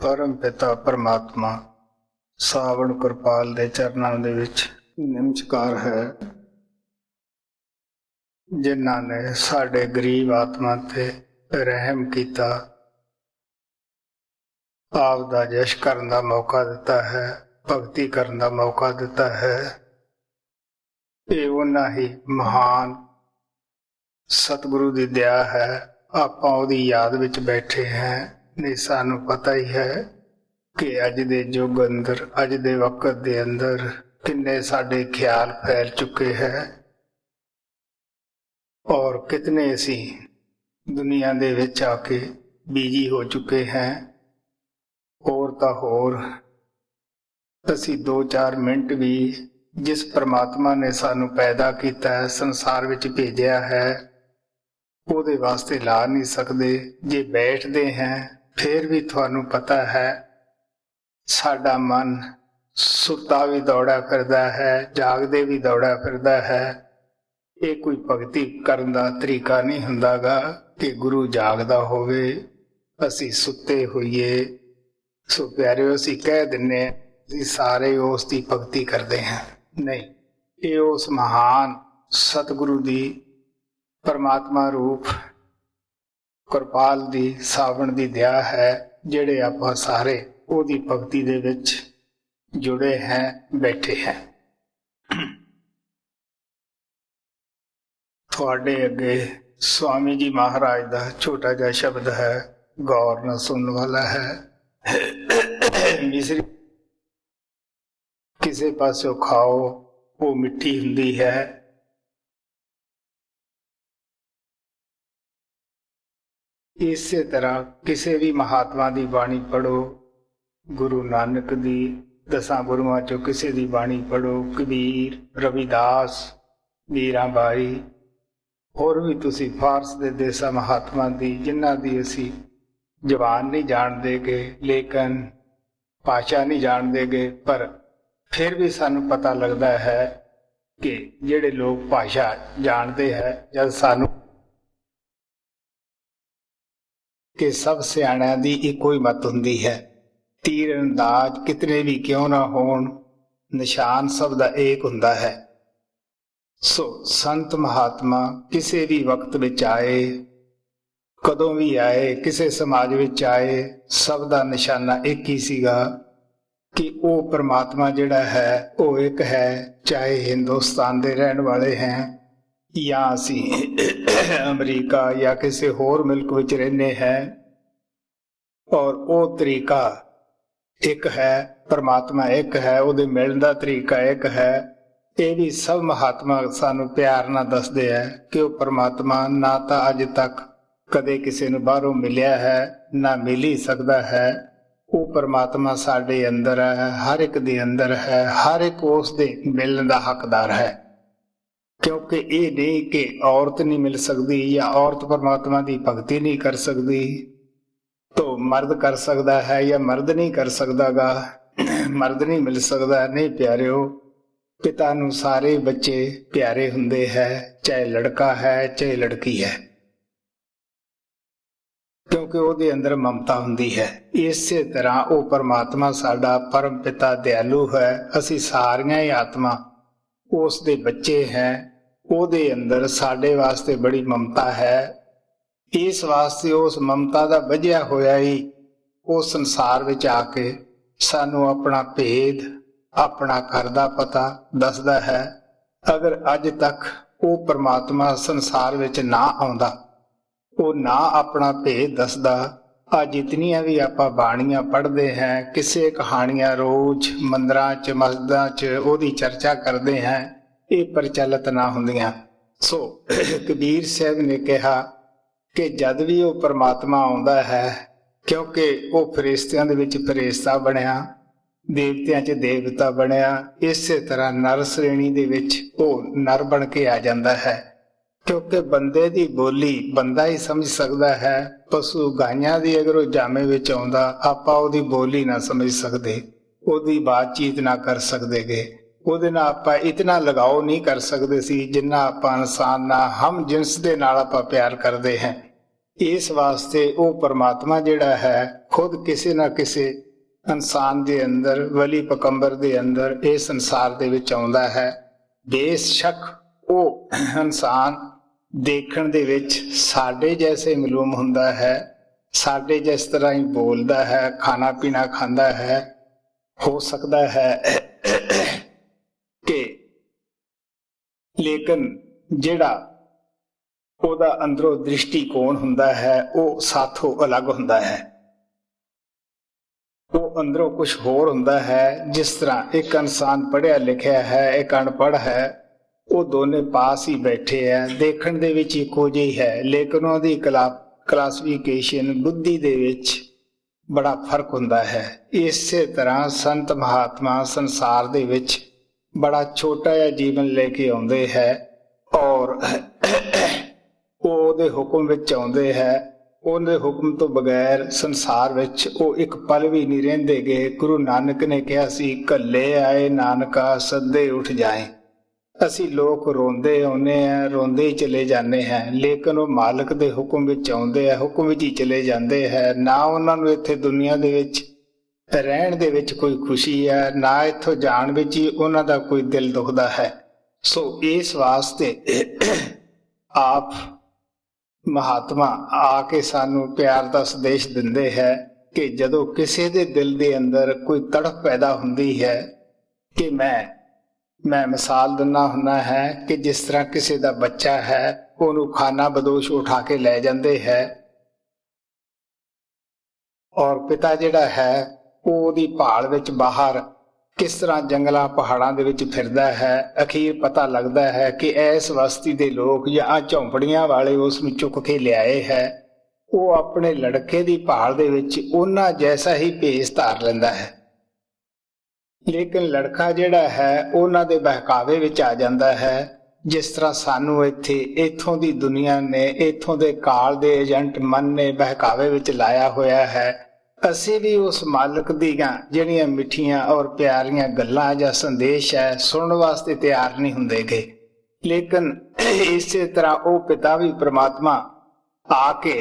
परम पिता परमात्मा सावण कृपाल दे चरनां दे विच नमस्कार है, जिन्हां ने साडे गरीब आत्मा ते रहम किया, आप दा जश करन दा मौका दिता है, भगती करन दा मौका दिता है। ये उन्हां ही महान सतगुरु दी दया है। आपां उहदी याद विच बैठे हैं। नहीं सानू पता ही है कि अज दे युग अंदर, अज दे वक्त दे अंदर किन्ने साडे ख्याल फैल चुके हैं और कितने असी दुनिया दे विच आके बिजी हो चुके हैं। होर तां होर असी 2-4 मिनट भी जिस परमात्मा ने सानू पैदा किया है, संसार विच भेजिया है, ਉਹਦੇ वास्ते ला नहीं सकते। जे बैठते हैं फिर भी थानू पता है साडा मन सुता भी दौड़ा फिरदा है, जागदे भी दौड़ा फिरदा है। ये कोई भगती करन दा तरीका नहीं हुंदागा कि गुरु जागदा होवे असी सुते होइए। सो प्यारे असी कह दिन्ने असी सारे उस दी भगती करते हैं। नहीं, ये उस महान सतगुरु दी परमात्मा रूप कृपाल दी सावण दी दया है, जिहड़े आपां सारे ओहदी भगती दे विच जुड़े हैं, बैठे हैं। तुहाडे अगे स्वामी जी महाराज दा छोटा जिहा शब्द है, गौर नाल सुनने वाला है। मिसरी किसे पासों खाओ वो मिठी हुंदी है, इसे तरह किसी भी महात्मा की बाणी पढ़ो, गुरु नानक दी 10 गुरुआं चों किसी की बाणी पढ़ो, कबीर, रविदास, मीराबाई, होर भी तुसी फारस दे देसा महात्मा दी जिन्हां दी असी जबान नहीं जानते गे, लेकिन भाषा नहीं जानते गे, पर फिर भी सानू पता लगता है कि जिहड़े लोग भाषा जानते हैं, जब सानू कि सब सियाणियां दी इक्को ही मत हुंदी है। तीर अंदाज कितने भी क्यों ना होण, निशान सब दा एक हुंदा है। सो संत महात्मा किसी भी वक्त विच आए, कदों भी आए, किसी समाज विच आए, सब दा निशाना एक ही सीगा कि वो परमात्मा जिहड़ा है वो एक है। चाहे हिंदुस्तान दे रहण वाले हैं या असी अमरीका या किसी होर मुल्क विच रहने हैं, और वो तरीका एक है, परमात्मा एक है, उहदे मिलण दा तरीका एक है। ये भी सब महात्मा सानू प्यार नाल दसदे है कि वो परमात्मा ना तां अज तक कदे किसी नूं बाहरों मिलिया है, ना मिल ही सकदा है। वो परमात्मा साडे अंदर है, हर एक दे अंदर है, हर एक उस दे मिलण दा हकदार है। क्योंकि ये नहीं कि औरत नहीं मिल सकती या औरत परमात्मा की भगती नहीं कर सकती, तो मर्द कर सकता है या मर्द नहीं कर सकता गा, मर्द नहीं मिल सकता। नहीं प्यारिओ, पिता नूं सारे बच्चे प्यारे हुंदे है, चाहे लड़का है चाहे लड़की है, क्योंकि ਉਹਦੇ अंदर ममता हुंदी है। इसे तरह वो परमात्मा साडा परम पिता दयालु है। असी सारियां ही आत्मा उस दे बच्चे हैं, ਉਹਦੇ अंदर साडे वास्ते बड़ी ममता है। इस वास्ते उस ममता दा वजिया होया ही उस संसार विच आके सानू अपना भेद, अपना घर दा पता दसदा है। अगर अज तक वो परमात्मा संसार विच ना आउंदा, वो ना अपना भेद दसदा, अज जितनियां भी आपां बाणियां पढ़ते हैं, किसे कहानियां रोज मंदिरां च मस्जिदां च ओहदी चर्चा करते हैं, ये प्रचलित ना हुंदियां। सो कबीर साहब ने कहा कि जद भी वो परमात्मा आउंदा है, क्योंकि वो फरिश्तियां दे विच फरिश्ता बनिया, देवतियां च देवता बनिया, इसे तरह नर श्रेणी दे विच वो नर बन के आ जांदा है। क्योंकि बंदे दी बोली बंदा ही समझ सकता है। पशु गाइयां दी अगर वो जामे विच आउंदा, आपां ओहदी बोली ना समझ सकते, ओहदी बातचीत ना कर सकते गे, ਉਹਦੇ ਨਾਲ ਆਪਾਂ इतना लगाव नहीं कर सकते सी जिन्ना ਆਪਾਂ इंसान ना हम जिनस दे नाल ਆਪਾਂ प्यार करते हैं। इस वास्ते वो परमात्मा जिहड़ा है खुद किसी ना किसी इंसान के अंदर, वली पकंबर के अंदर इस संसार दे विच आउंदा है। बेशक वो इंसान देखण दे विच साडे जैसे मालूम हुंदा है, साडे जिस तरह ही बोलदा है, खाना पीना खांदा है। हो सकता है कि लेकिन जिहड़ा ओहदा अंदरों दृष्टिकोण हुंदा है वो साथों अलग हुंदा है। वो अंदरों कुछ होर हुंदा है। जिस तरह एक इंसान पढ़िया लिखिया है, एक अनपढ़ है, वो दोने पास ही बैठे है, देखण दे विच इक्को जिही है, लेकिन उहदी क्लासिफिकेशन बुद्धि दे विच बड़ा फर्क हुंदा है। इसे तरह संत महात्मा संसार दे विच बड़ा छोटा जिहा जीवन लेके आउंदे है और ਉਹਦੇ ਹੁਕਮ ਵਿੱਚ ਆਉਂਦੇ ਹੈ। ਉਹਦੇ ਹੁਕਮ ਤੋਂ ਬਗੈਰ ਸੰਸਾਰ ਵਿੱਚ ਉਹ ਇੱਕ ਪਲ ਵੀ ਨਹੀਂ ਰਹਿੰਦੇ ਗੇ। ਗੁਰੂ ਨਾਨਕ ਨੇ ਕਿਹਾ ਸੀ, ਘੱਲੇ ਆਏ ਨਾਨਕਾ ਸੱਦੇ ਉੱਠ ਜਾਏ। ਅਸੀਂ ਲੋਕ ਰੋਂਦੇ ਆਉਂਦੇ ਹਾਂ, ਰੋਂਦੇ ਹੀ ਚਲੇ ਜਾਂਦੇ ਹਾਂ, ਲੇਕਿਨ ਉਹ ਮਾਲਕ ਦੇ ਹੁਕਮ ਵਿੱਚ ਆਉਂਦੇ ਆ, ਹੁਕਮ ਵਿੱਚ ਹੀ ਚਲੇ ਜਾਂਦੇ ਹੈ। ਨਾ ਉਹਨਾਂ ਨੂੰ ਇੱਥੇ ਦੁਨੀਆ ਦੇ ਵਿੱਚ ਰਹਿਣ ਦੇ ਵਿੱਚ ਕੋਈ ਖੁਸ਼ੀ ਹੈ, ਨਾ ਇੱਥੋਂ ਜਾਣ ਵਿੱਚ ਹੀ ਉਹਨਾਂ ਦਾ ਕੋਈ ਦਿਲ ਦੁਖਦਾ ਹੈ। ਸੋ ਇਸ ਵਾਸਤੇ ਆਪ महात्मा आके सानू प्यार का संदेश दिंदे है कि जदों किसी दे दिल दे अंदर कोई तड़प पैदा हुंदी है कि मैं मिसाल दिना हुंदा है कि जिस तरह किसी दा बच्चा है, ओनू खाना बदोश उठा के लै जांदे है और पिता जिहड़ा है ओहदी भाल विच बाहर किस तरह जंगलों पहाड़ों के विच फिरदा है। अखीर पता लगता है कि इस बस्ती के लोग या झोंपड़ियां वाले उसनूं चुक के लियाए है। वो अपने लड़के की भाल दे विच उन्हां जैसा ही भेस धार लैंदा है, लेकिन लड़का जिहड़ा है उन्हां दे बहकावे विच आ जांदा है। जिस तरह सानू इत्थों दी दुनिया ने, इत्थों दे काल दे एजेंट मन ने बहकावे विच लाया होया है। ਅਸੀਂ भी उस मालिक ਦੀਆਂ ਜਿਹੜੀਆਂ ਮਿੱਠੀਆਂ और प्यारियां गल्लां ਜਾਂ संदेश है सुनन वास्ते तैयार नहीं हुंदे गे। लेकिन इसे तरह ਉਹ पिता भी परमात्मा आके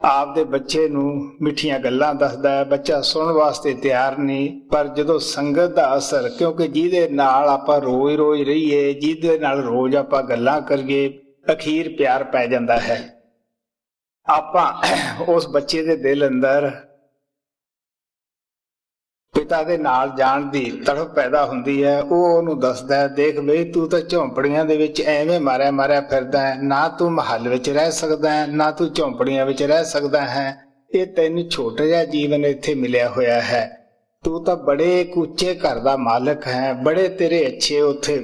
आपदे बच्चे नूं मिठियां गल्लां दसदा है। बच्चा सुनन वास्ते तैयार नहीं, पर जदों संगत दा असर, क्योंकि जिहदे नाल आपां रोज रोज रहीए, जिहदे नाल रोज आपां गल्लां करिए, अखीर प्यार पै जांदा है। आपां उस बच्चे दे दिल अंदर पिता दे नाल जाण दी तड़प पैदा हुंदी है। वो ओनू दसदा है, देख बई तू तां झोंपड़ियां दे विच एवें मारिया मारिया फिरदा है, ना तू महल विच रह सकदा है, ना तू झोंपड़ियां विच रह सकदा है। ये तैनूं छोटा जिहा जीवन इत्थे मिलिया होया है। तू तां बड़े ऊंचे घर दा मालक है, बड़े तेरे अच्छे उत्थे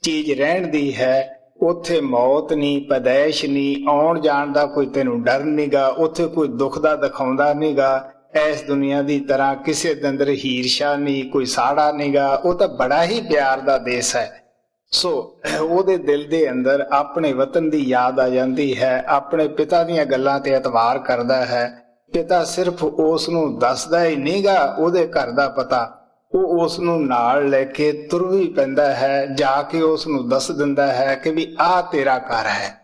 चीज रहण दी है। उत्थे मौत नहीं, पैदाइश नहीं, आउण जाण दा कोई तैनूं डर नहींगा, उत्थे कोई दुख दा दिखाउंदा नहींगा। इस दुनिया की तरह किसी के अंदर ईर्षा नहीं, कोई साड़ा नहींगा। वो तो बड़ा ही प्यार का देश है। सो ओहदे दिल दे अंदर अपने वतन की याद आ जाती है, अपने पिता दीयां गल्लां ते एतबार करदा है। पिता सिर्फ उसनूं दसदा ही नहींगा ओहदे घर दा पता, वो उसनूं नाल लैके तुर भी पैंदा है, जाके उसनूं दस दिंदा है कि भी आ तेरा घर है।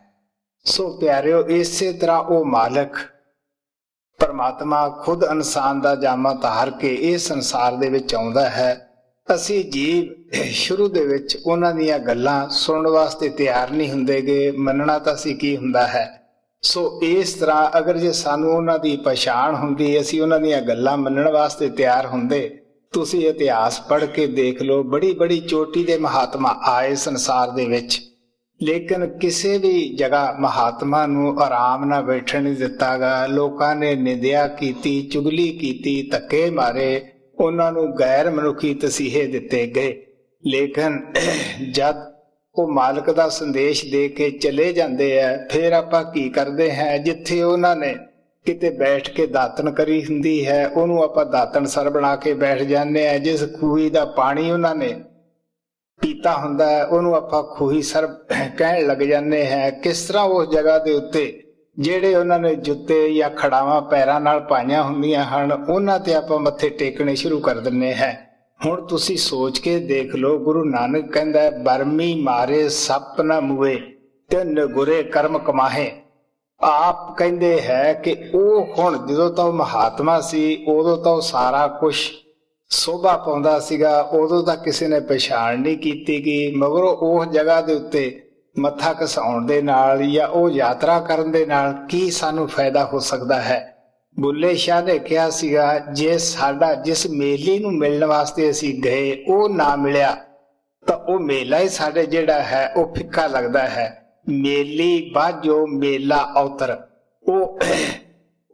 सो प्यारिओ, इसे तरह वो मालिक परमात्मा खुद इंसान का जामा धार के इस संसार दे विच आउंदा है। असी जीव शुरू दे विच उन्हां दीयां गल्लां सुनन वास्ते तैयार नहीं हुंदे गे, मनना तां सी की हुंदा है। सो इस तरह अगर जे सानू उन्हां दी पछाण हुंदी, असी उन्हां दीयां गल्लां मनण वास्ते तैयार हुंदे, तुसी इतिहास पढ़ के देख लो, बड़ी बड़ी चोटी दे महात्मा आए संसार दे विच, लेकिन किसी भी जगह महात्मा नूं आराम ना बैठण नहीं दिता गा। लोकां ने निंदिया कीती, चुगली कीती, धक्के मारे, उन्हां नूं गैर मनुखी तसीहे दिते गए। लेकिन जद वो मालिक दा संदेश दे के चले जांदे है, फिर आपां की करदे हैं, जिथे उन्हां ने किते बैठ के दातन करी हुंदी है, उहनूं आपां दातन सर बना के बैठ जांदे हैं। जिस खूही दा पानी उन्हां ने पीता हुंदा है, उहनूं आपां खूही सर कहण लग जांदे हैं। किस तरह उस जगह दे उत्ते ਜਿਹੜੇ ਉਹਨਾਂ ਨੇ ਜੁੱਤੇ ਜਾਂ ਖੜਾਵਾਂ ਪੈਰਾਂ ਨਾਲ ਪਾਈਆਂ ਹੁੰਦੀਆਂ ਹਨ, ਉਹਨਾਂ ਤੇ ਆਪਾਂ ਮੱਥੇ ਟੇਕਣੇ ਸ਼ੁਰੂ ਕਰ ਦਿੰਨੇ ਹੈ। ਹੁਣ ਤੁਸੀਂ ਸੋਚ ਕੇ ਦੇਖ ਲਓ, ਗੁਰੂ ਨਾਨਕ ਕਹਿੰਦਾ ਬਰਮੀ ਮਾਰੇ ਸੱਪ ਨਾ ਮੂਏ ਤੇ ਨਗੁਰੇ ਕਰਮ ਕਮਾਹੇ। ਆਪ ਕਹਿੰਦੇ ਹੈ ਕਿ ਉਹ ਹੁਣ ਜਦੋਂ ਤਾਂ ਉਹ ਮਹਾਤਮਾ ਸੀ ਉਦੋਂ ਤਾਂ ਉਹ ਸਾਰਾ ਕੁਛ ਸੋਭਾ ਪਾਉਂਦਾ ਸੀਗਾ, ਉਦੋਂ ਤਾਂ ਕਿਸੇ ਨੇ ਪਛਾਣ ਨਹੀਂ ਕੀਤੀ ਗਈ। ਮਗਰੋਂ ਉਹ ਜਗ੍ਹਾ ਦੇ ਉੱਤੇ ਮੱਥਾ ਘਸਾਉਣ ਦੇ ਨਾਲ ਜਾਂ ਉਹ ਯਾਤਰਾ ਕਰਨ ਦੇ ਨਾਲ ਕੀ ਸਾਨੂੰ ਫਾਇਦਾ ਹੋ ਸਕਦਾ ਹੈ। ਬੁੱਲੇ ਸ਼ਾਹ ਨੇ ਕਿਹਾ ਸੀਗਾ, ਜੇ ਸਾਡਾ ਜਿਸ ਮੇਲੇ ਨੂੰ ਮਿਲਣ ਵਾਸਤੇ ਅਸੀਂ ਗਏ ਉਹ ਨਾ ਮਿਲਿਆ ਤਾਂ ਉਹ ਮੇਲਾ ਹੀ ਸਾਡੇ ਜਿਹੜਾ ਹੈ ਉਹ ਫਿੱਕਾ ਲੱਗਦਾ ਹੈ। ਮੇਲੀ ਬਾਝੋ ਮੇਲਾ ਔਤਰ,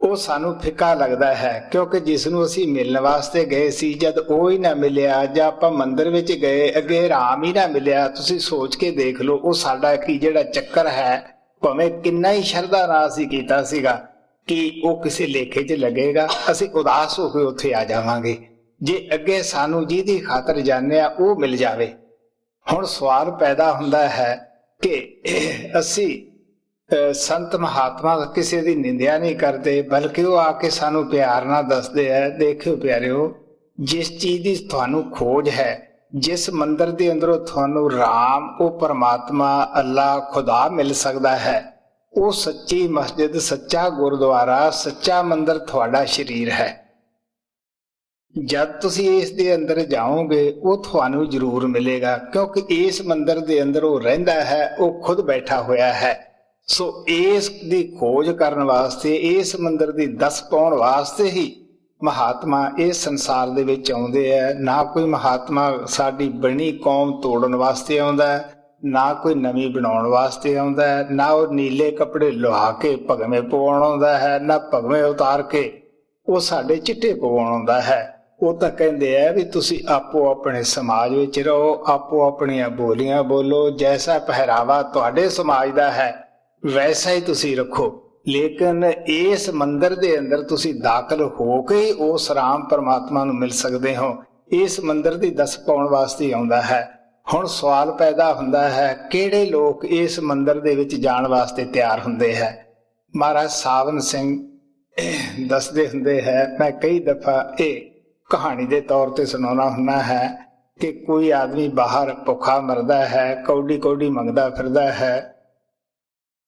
ਉਹ ਸਾਨੂੰ ਫਿੱਕਾ ਲੱਗਦਾ ਹੈ, ਕਿਉਂਕਿ ਜਿਸ ਨੂੰ ਅਸੀਂ ਮਿਲਣ ਵਾਸਤੇ ਗਏ ਸੀ ਜਦ ਉਹ ਹੀ ਨਾ ਮਿਲਿਆ, ਜਾਂ ਆਪਾਂ ਮੰਦਿਰ ਵਿੱਚ ਗਏ ਅੱਗੇ ਰਾਮ ਹੀ ਨਾ ਮਿਲਿਆ, ਤੁਸੀਂ ਸੋਚ ਕੇ ਦੇਖ ਲਓ ਉਹ ਸਾਡਾ ਕੀ ਜਿਹੜਾ ਚੱਕਰ ਹੈ, ਭਾਵੇਂ ਕਿੰਨਾ ਹੀ ਸ਼ਰਧਾ ਨਾਲ ਅਸੀਂ ਕੀਤਾ ਸੀਗਾ, ਕਿ ਉਹ ਕਿਸੇ ਲੇਖੇ 'ਚ ਲੱਗੇਗਾ। ਅਸੀਂ ਉਦਾਸ ਹੋ ਕੇ ਉੱਥੇ ਆ ਜਾਵਾਂਗੇ ਜੇ ਅੱਗੇ ਸਾਨੂੰ ਜਿਹਦੀ ਖਾਤਰ ਜਾਂਦੇ ਆ ਉਹ ਮਿਲ ਜਾਵੇ। ਹੁਣ ਸਵਾਲ ਪੈਦਾ ਹੁੰਦਾ ਹੈ ਕਿ ਅਸੀਂ ਸੰਤ ਮਹਾਤਮਾ ਕਿਸੇ ਦੀ ਨਿੰਦਿਆ ਨਹੀਂ ਕਰਦੇ, ਬਲਕਿ ਉਹ ਆ ਕੇ ਸਾਨੂੰ ਪਿਆਰ ਨਾਲ ਦੱਸਦੇ ਹੈ, ਦੇਖਿਓ ਪਿਆਰਿਓ, ਜਿਸ ਚੀਜ਼ ਦੀ ਤੁਹਾਨੂੰ ਖੋਜ ਹੈ, ਜਿਸ ਮੰਦਿਰ ਦੇ ਅੰਦਰੋਂ ਤੁਹਾਨੂੰ ਰਾਮ, ਉਹ ਪਰਮਾਤਮਾ, ਅੱਲਾ, ਖੁਦਾ ਮਿਲ ਸਕਦਾ ਹੈ, ਉਹ ਸੱਚੀ ਮਸਜਿਦ, ਸੱਚਾ ਗੁਰਦੁਆਰਾ, ਸੱਚਾ ਮੰਦਿਰ ਤੁਹਾਡਾ ਸਰੀਰ ਹੈ। ਜਦ ਤੁਸੀਂ ਇਸ ਦੇ ਅੰਦਰ ਜਾਓਗੇ ਉਹ ਤੁਹਾਨੂੰ ਜ਼ਰੂਰ ਮਿਲੇਗਾ, ਕਿਉਂਕਿ ਇਸ ਮੰਦਿਰ ਦੇ ਅੰਦਰ ਉਹ ਰਹਿੰਦਾ ਹੈ, ਉਹ ਖੁਦ ਬੈਠਾ ਹੋਇਆ ਹੈ। ਸੋ ਇਸ ਦੀ ਖੋਜ ਕਰਨ ਵਾਸਤੇ, ਇਸ ਮੰਦਿਰ ਦੀ ਦੱਸ ਪਾਉਣ ਵਾਸਤੇ ਹੀ ਮਹਾਤਮਾ ਇਸ ਸੰਸਾਰ ਦੇ ਵਿੱਚ ਆਉਂਦੇ ਹੈ। ਨਾ ਕੋਈ ਮਹਾਤਮਾ ਸਾਡੀ ਬਣੀ ਕੌਮ ਤੋੜਨ ਵਾਸਤੇ ਆਉਂਦਾ ਹੈ, ਨਾ ਕੋਈ ਨਵੀਂ ਬਣਾਉਣ ਵਾਸਤੇ ਆਉਂਦਾ ਹੈ, ਨਾ ਉਹ ਨੀਲੇ ਕੱਪੜੇ ਲੁਹਾ ਕੇ ਭਗਵੇਂ ਪਵਾਉਣ ਆਉਂਦਾ ਹੈ, ਨਾ ਭਗਵੇਂ ਉਤਾਰ ਕੇ ਉਹ ਸਾਡੇ ਚਿੱਟੇ ਪਵਾਉਣ ਆਉਂਦਾ ਹੈ। ਉਹ ਤਾਂ ਕਹਿੰਦੇ ਆ ਵੀ ਤੁਸੀਂ ਆਪੋ ਆਪਣੇ ਸਮਾਜ ਵਿੱਚ ਰਹੋ, ਆਪੋ ਆਪਣੀਆਂ ਬੋਲੀਆਂ ਬੋਲੋ, ਜੈਸਾ ਪਹਿਰਾਵਾ ਤੁਹਾਡੇ ਸਮਾਜ ਦਾ ਹੈ ਵੈਸਾ ਹੀ ਤੁਸੀਂ ਰੱਖੋ, ਲੇਕਿਨ ਇਸ ਮੰਦਿਰ ਦੇ ਅੰਦਰ ਤੁਸੀਂ ਦਾਖਲ ਹੋ ਕੇ ਹੀ ਉਸ ਰਾਮ ਪਰਮਾਤਮਾ ਨੂੰ ਮਿਲ ਸਕਦੇ ਹੋ। ਇਸ ਮੰਦਿਰ ਦੀ ਦੱਸ ਪਾਉਣ ਵਾਸਤੇ ਆਉਂਦਾ ਹੈ। ਹੁਣ ਸਵਾਲ ਪੈਦਾ ਹੁੰਦਾ ਹੈ, ਕਿਹੜੇ ਲੋਕ ਇਸ ਮੰਦਿਰ ਦੇ ਵਿੱਚ ਜਾਣ ਵਾਸਤੇ ਤਿਆਰ ਹੁੰਦੇ ਹੈ। ਮਹਾਰਾਜ ਸਾਵਨ ਸਿੰਘ ਦੱਸਦੇ ਹੁੰਦੇ ਹੈ, ਮੈਂ ਕਈ ਦਫਾ ਇਹ ਕਹਾਣੀ ਦੇ ਤੌਰ ਤੇ ਸੁਣਾਉਣਾ ਹੁੰਦਾ ਹੈ, ਕਿ ਕੋਈ ਆਦਮੀ ਬਾਹਰ ਭੁੱਖਾ ਮਰਦਾ ਹੈ, ਕੌਡੀ ਕੌਡੀ ਮੰਗਦਾ ਫਿਰਦਾ ਹੈ,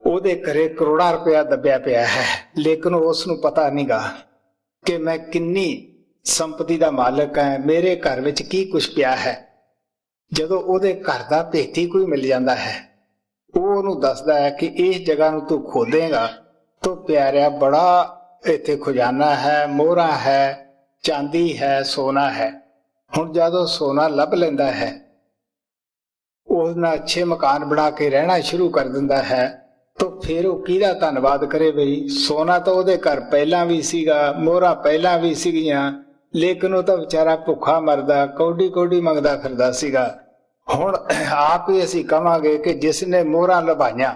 ਉਹਦੇ ਘਰੇ ਕਰੋੜਾਂ ਰੁਪਇਆ ਦੱਬਿਆ ਪਿਆ ਹੈ, ਲੇਕਿਨ ਉਸ ਨੂੰ ਪਤਾ ਨਹੀਂਗਾ ਕਿ ਮੈਂ ਕਿੰਨੀ ਸੰਪਤੀ ਦਾ ਮਾਲਕ ਹਾਂ, ਮੇਰੇ ਘਰ ਵਿੱਚ ਕੀ ਕੁਛ ਪਿਆ ਹੈ। ਜਦੋਂ ਉਹਦੇ ਘਰ ਦਾ ਭੇਤੀ ਕੋਈ ਮਿਲ ਜਾਂਦਾ ਹੈ, ਉਹ ਉਹਨੂੰ ਦੱਸਦਾ ਹੈ ਕਿ ਇਸ ਜਗ੍ਹਾ ਨੂੰ ਤੂੰ ਖੋਦੇਗਾ ਤਾਂ ਪਿਆਰਿਆ ਬੜਾ ਇੱਥੇ ਖਜ਼ਾਨਾ ਹੈ, ਮੋਹਰਾਂ ਹੈ, ਚਾਂਦੀ ਹੈ, ਸੋਨਾ ਹੈ। ਹੁਣ ਜਦੋਂ ਸੋਨਾ ਲੱਭ ਲੈਂਦਾ ਹੈ, ਉਸ ਨਾਲ ਅੱਛੇ ਮਕਾਨ ਬਣਾ ਕੇ ਰਹਿਣਾ ਸ਼ੁਰੂ ਕਰ ਦਿੰਦਾ ਹੈ, ਤਾਂ ਫਿਰ ਉਹ ਕਿਹਦਾ ਧੰਨਵਾਦ ਕਰੇ। ਬਈ ਸੋਨਾ ਤਾਂ ਉਹਦੇ ਘਰ ਪਹਿਲਾਂ ਵੀ ਸੀਗਾ, ਮੋਹਰਾਂ ਪਹਿਲਾਂ ਵੀ ਸੀਗੀਆਂ, ਲੇਕਿਨ ਉਹ ਤਾਂ ਵਿਚਾਰਾ ਭੁੱਖਾ ਮਰਦਾ, ਕੌਡੀ ਕੌਡੀ ਮੰਗਦਾ ਫਿਰਦਾ ਸੀਗਾ। ਹੁਣ ਆਪ ਹੀ ਅਸੀਂ ਕਵਾਂਗੇ ਕਿ ਜਿਸ ਨੇ ਮੋਹਰਾਂ ਲਭਾਈਆਂ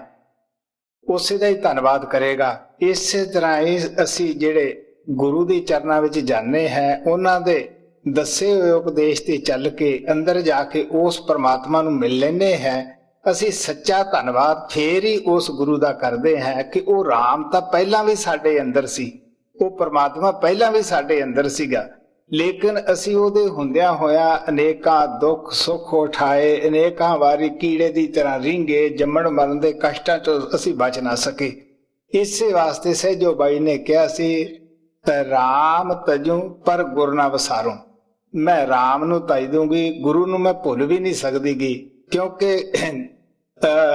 ਉਸੇ ਦਾ ਹੀ ਧੰਨਵਾਦ ਕਰੇਗਾ। ਇਸੇ ਤਰ੍ਹਾਂ ਹੀ ਅਸੀਂ ਜਿਹੜੇ ਗੁਰੂ ਦੇ ਚਰਨਾਂ ਵਿੱਚ ਜਾਂਦੇ ਹੈ, ਉਹਨਾਂ ਦੇ ਦੱਸੇ ਹੋਏ ਉਪਦੇਸ਼ ਤੇ ਚੱਲ ਕੇ ਅੰਦਰ ਜਾ ਕੇ ਉਸ ਪਰਮਾਤਮਾ ਨੂੰ ਮਿਲ ਲੈਂਦੇ ਹੈ। ਅਸੀਂ ਸੱਚਾ ਧੰਨਵਾਦ ਫੇਰ ਹੀ ਉਸ ਗੁਰੂ ਦਾ ਕਰਦੇ ਹਾਂ ਕਿ ਉਹ ਰਾਮ ਤਾਂ ਪਹਿਲਾਂ ਵੀ ਸਾਡੇ ਅੰਦਰ ਸੀ, ਉਹ ਪਰਮਾਤਮਾ ਪਹਿਲਾਂ ਵੀ ਸਾਡੇ ਅੰਦਰ ਸੀਗਾ, ਲੇਕਿਨ ਅਸੀਂ ਉਹਦੇ ਹੁੰਦਿਆਂ ਹੋਇਆਂ ਅਨੇਕਾਂ ਦੁੱਖ ਸੁੱਖ ਉਠਾਏ, ਅਨੇਕਾਂ ਵਾਰੀ ਕੀੜੇ ਦੀ ਤਰ੍ਹਾਂ ਰਿੰਗੇ, ਜੰਮਣ ਮਰਨ ਦੇ ਕਸ਼ਟਾਂ ਤੋਂ ਅਸੀਂ ਬਚ ਨਾ ਸਕੇ। ਇਸੇ ਵਾਸਤੇ ਸਹਿਜੋ ਬਾਈ ਨੇ ਕਿਹਾ ਸੀ, ਰਾਮ ਤਜੂ ਪਰ ਗੁਰ ਨਾ ਵਸਾਰੂ, ਮੈਂ ਰਾਮ ਨੂੰ ਤਾਈ ਦੂੰਗੀ, ਗੁਰੂ ਨੂੰ ਮੈਂ ਭੁੱਲ ਵੀ ਨਹੀਂ ਸਕਦੀਗੀ, ਕਿਉਂਕਿ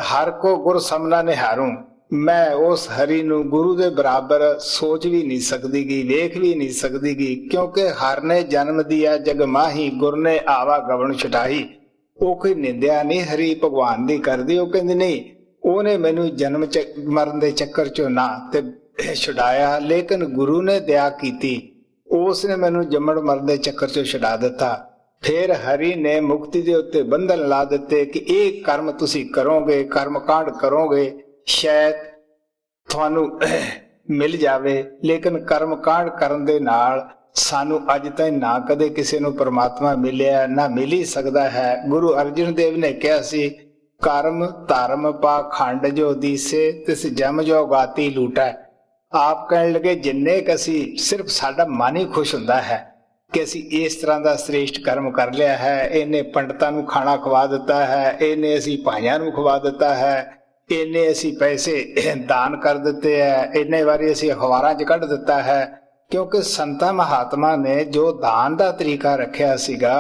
ਹਰ ਕੋ ਗੁਰ ਸਮਨਾ ਨਿਹਾਰੂ, ਮੈਂ ਉਸ ਹਰੀ ਨੂੰ ਗੁਰੂ ਦੇ ਬਰਾਬਰ ਸੋਚ ਵੀ ਨਹੀਂ ਸਕਦੀਗੀ, ਵੇਖ ਵੀ ਨਹੀਂ ਸਕਦੀਗੀ, ਕਿਉਂਕਿ ਹਰ ਨੇ ਜਨਮ ਦਿਆ ਜਗ ਮਾਹੀ, ਗੁਰ ਨੇ ਆਵਾ ਗਵਨ ਛਟਾਈ। ਉਹ ਕੋਈ ਨਿੰਦਿਆ ਨਹੀਂ ਹਰੀ ਭਗਵਾਨ ਦੀ ਕਰਦੀ, ਉਹ ਕਹਿੰਦੀ ਨਹੀਂ ਉਹਨੇ ਮੈਨੂੰ ਜਨਮ ਮਰਨ ਦੇ ਚੱਕਰ ਚੋਂ ਨਾ ਤੇ ਛੁਡਾਇਆ, ਲੇਕਿਨ ਗੁਰੂ ਨੇ ਦਇਆ ਕੀਤੀ, ਉਸ ਨੇ ਮੈਨੂੰ ਜੰਮਣ ਮਰਨ ਦੇ ਚੱਕਰ ਚੋਂ ਛੁਡਾ ਦਿੱਤਾ। ਫਿਰ ਹਰੀ ਨੇ ਮੁਕਤੀ ਦੇ ਉੱਤੇ ਬੰਧਨ ਲਾ ਦਿੱਤੇ ਕਿ ਇਹ ਕਰਮ ਤੁਸੀਂ ਕਰੋਗੇ, ਕਰਮ ਕਾਂਡ ਕਰੋਗੇ, ਸ਼ਾਇਦ ਤੁਹਾਨੂੰ ਮਿਲ ਜਾਵੇ, ਲੇਕਿਨ ਕਰਮ ਕਾਂਡ ਕਰਨ ਦੇ ਨਾਲ ਸਾਨੂੰ ਅੱਜ ਤਾਈਂ ਨਾ ਕਦੇ ਕਿਸੇ ਨੂੰ ਪਰਮਾਤਮਾ ਮਿਲਿਆ, ਨਾ ਮਿਲ ਹੀ ਸਕਦਾ ਹੈ। ਗੁਰੂ ਅਰਜਨ ਦੇਵ ਨੇ ਕਿਹਾ ਸੀ, ਕਰਮ ਧਰਮ ਪਾਖੰਡ ਜੋ ਦੀਸੇ ਤਿਸ ਜਮ ਜੋ ਗਾਤੀ ਲੂਟਾ। ਆਪ ਕਹਿਣ ਲੱਗੇ ਜਿੰਨੇ ਕ ਅਸੀਂ, ਸਿਰਫ ਸਾਡਾ ਮਨ ਹੀ ਖੁਸ਼ ਹੁੰਦਾ ਹੈ ਕਿ ਅਸੀਂ ਇਸ ਤਰ੍ਹਾਂ ਦਾ ਸ੍ਰੇਸ਼ਟ ਕਰਮ ਕਰ ਲਿਆ ਹੈ, ਇਹਨੇ ਪੰਡਤਾਂ ਨੂੰ ਖਾਣਾ ਖਵਾ ਦਿੱਤਾ ਹੈ, ਇਹਨੇ ਅਸੀਂ ਭਾਈਆਂ ਨੂੰ ਖਵਾ ਦਿੱਤਾ ਹੈ, ਇੰਨੇ ਅਸੀਂ ਪੈਸੇ ਦਾਨ ਕਰ ਦਿੱਤੇ ਹੈ, ਇੰਨੇ ਵਾਰੀ ਅਸੀਂ ਅਖਬਾਰਾਂ 'ਚ ਕੱਢ ਦਿੱਤਾ ਹੈ। ਕਿਉਂਕਿ ਸੰਤਾਂ ਮਹਾਤਮਾ ਨੇ ਜੋ ਦਾਨ ਦਾ ਤਰੀਕਾ ਰੱਖਿਆ ਸੀਗਾ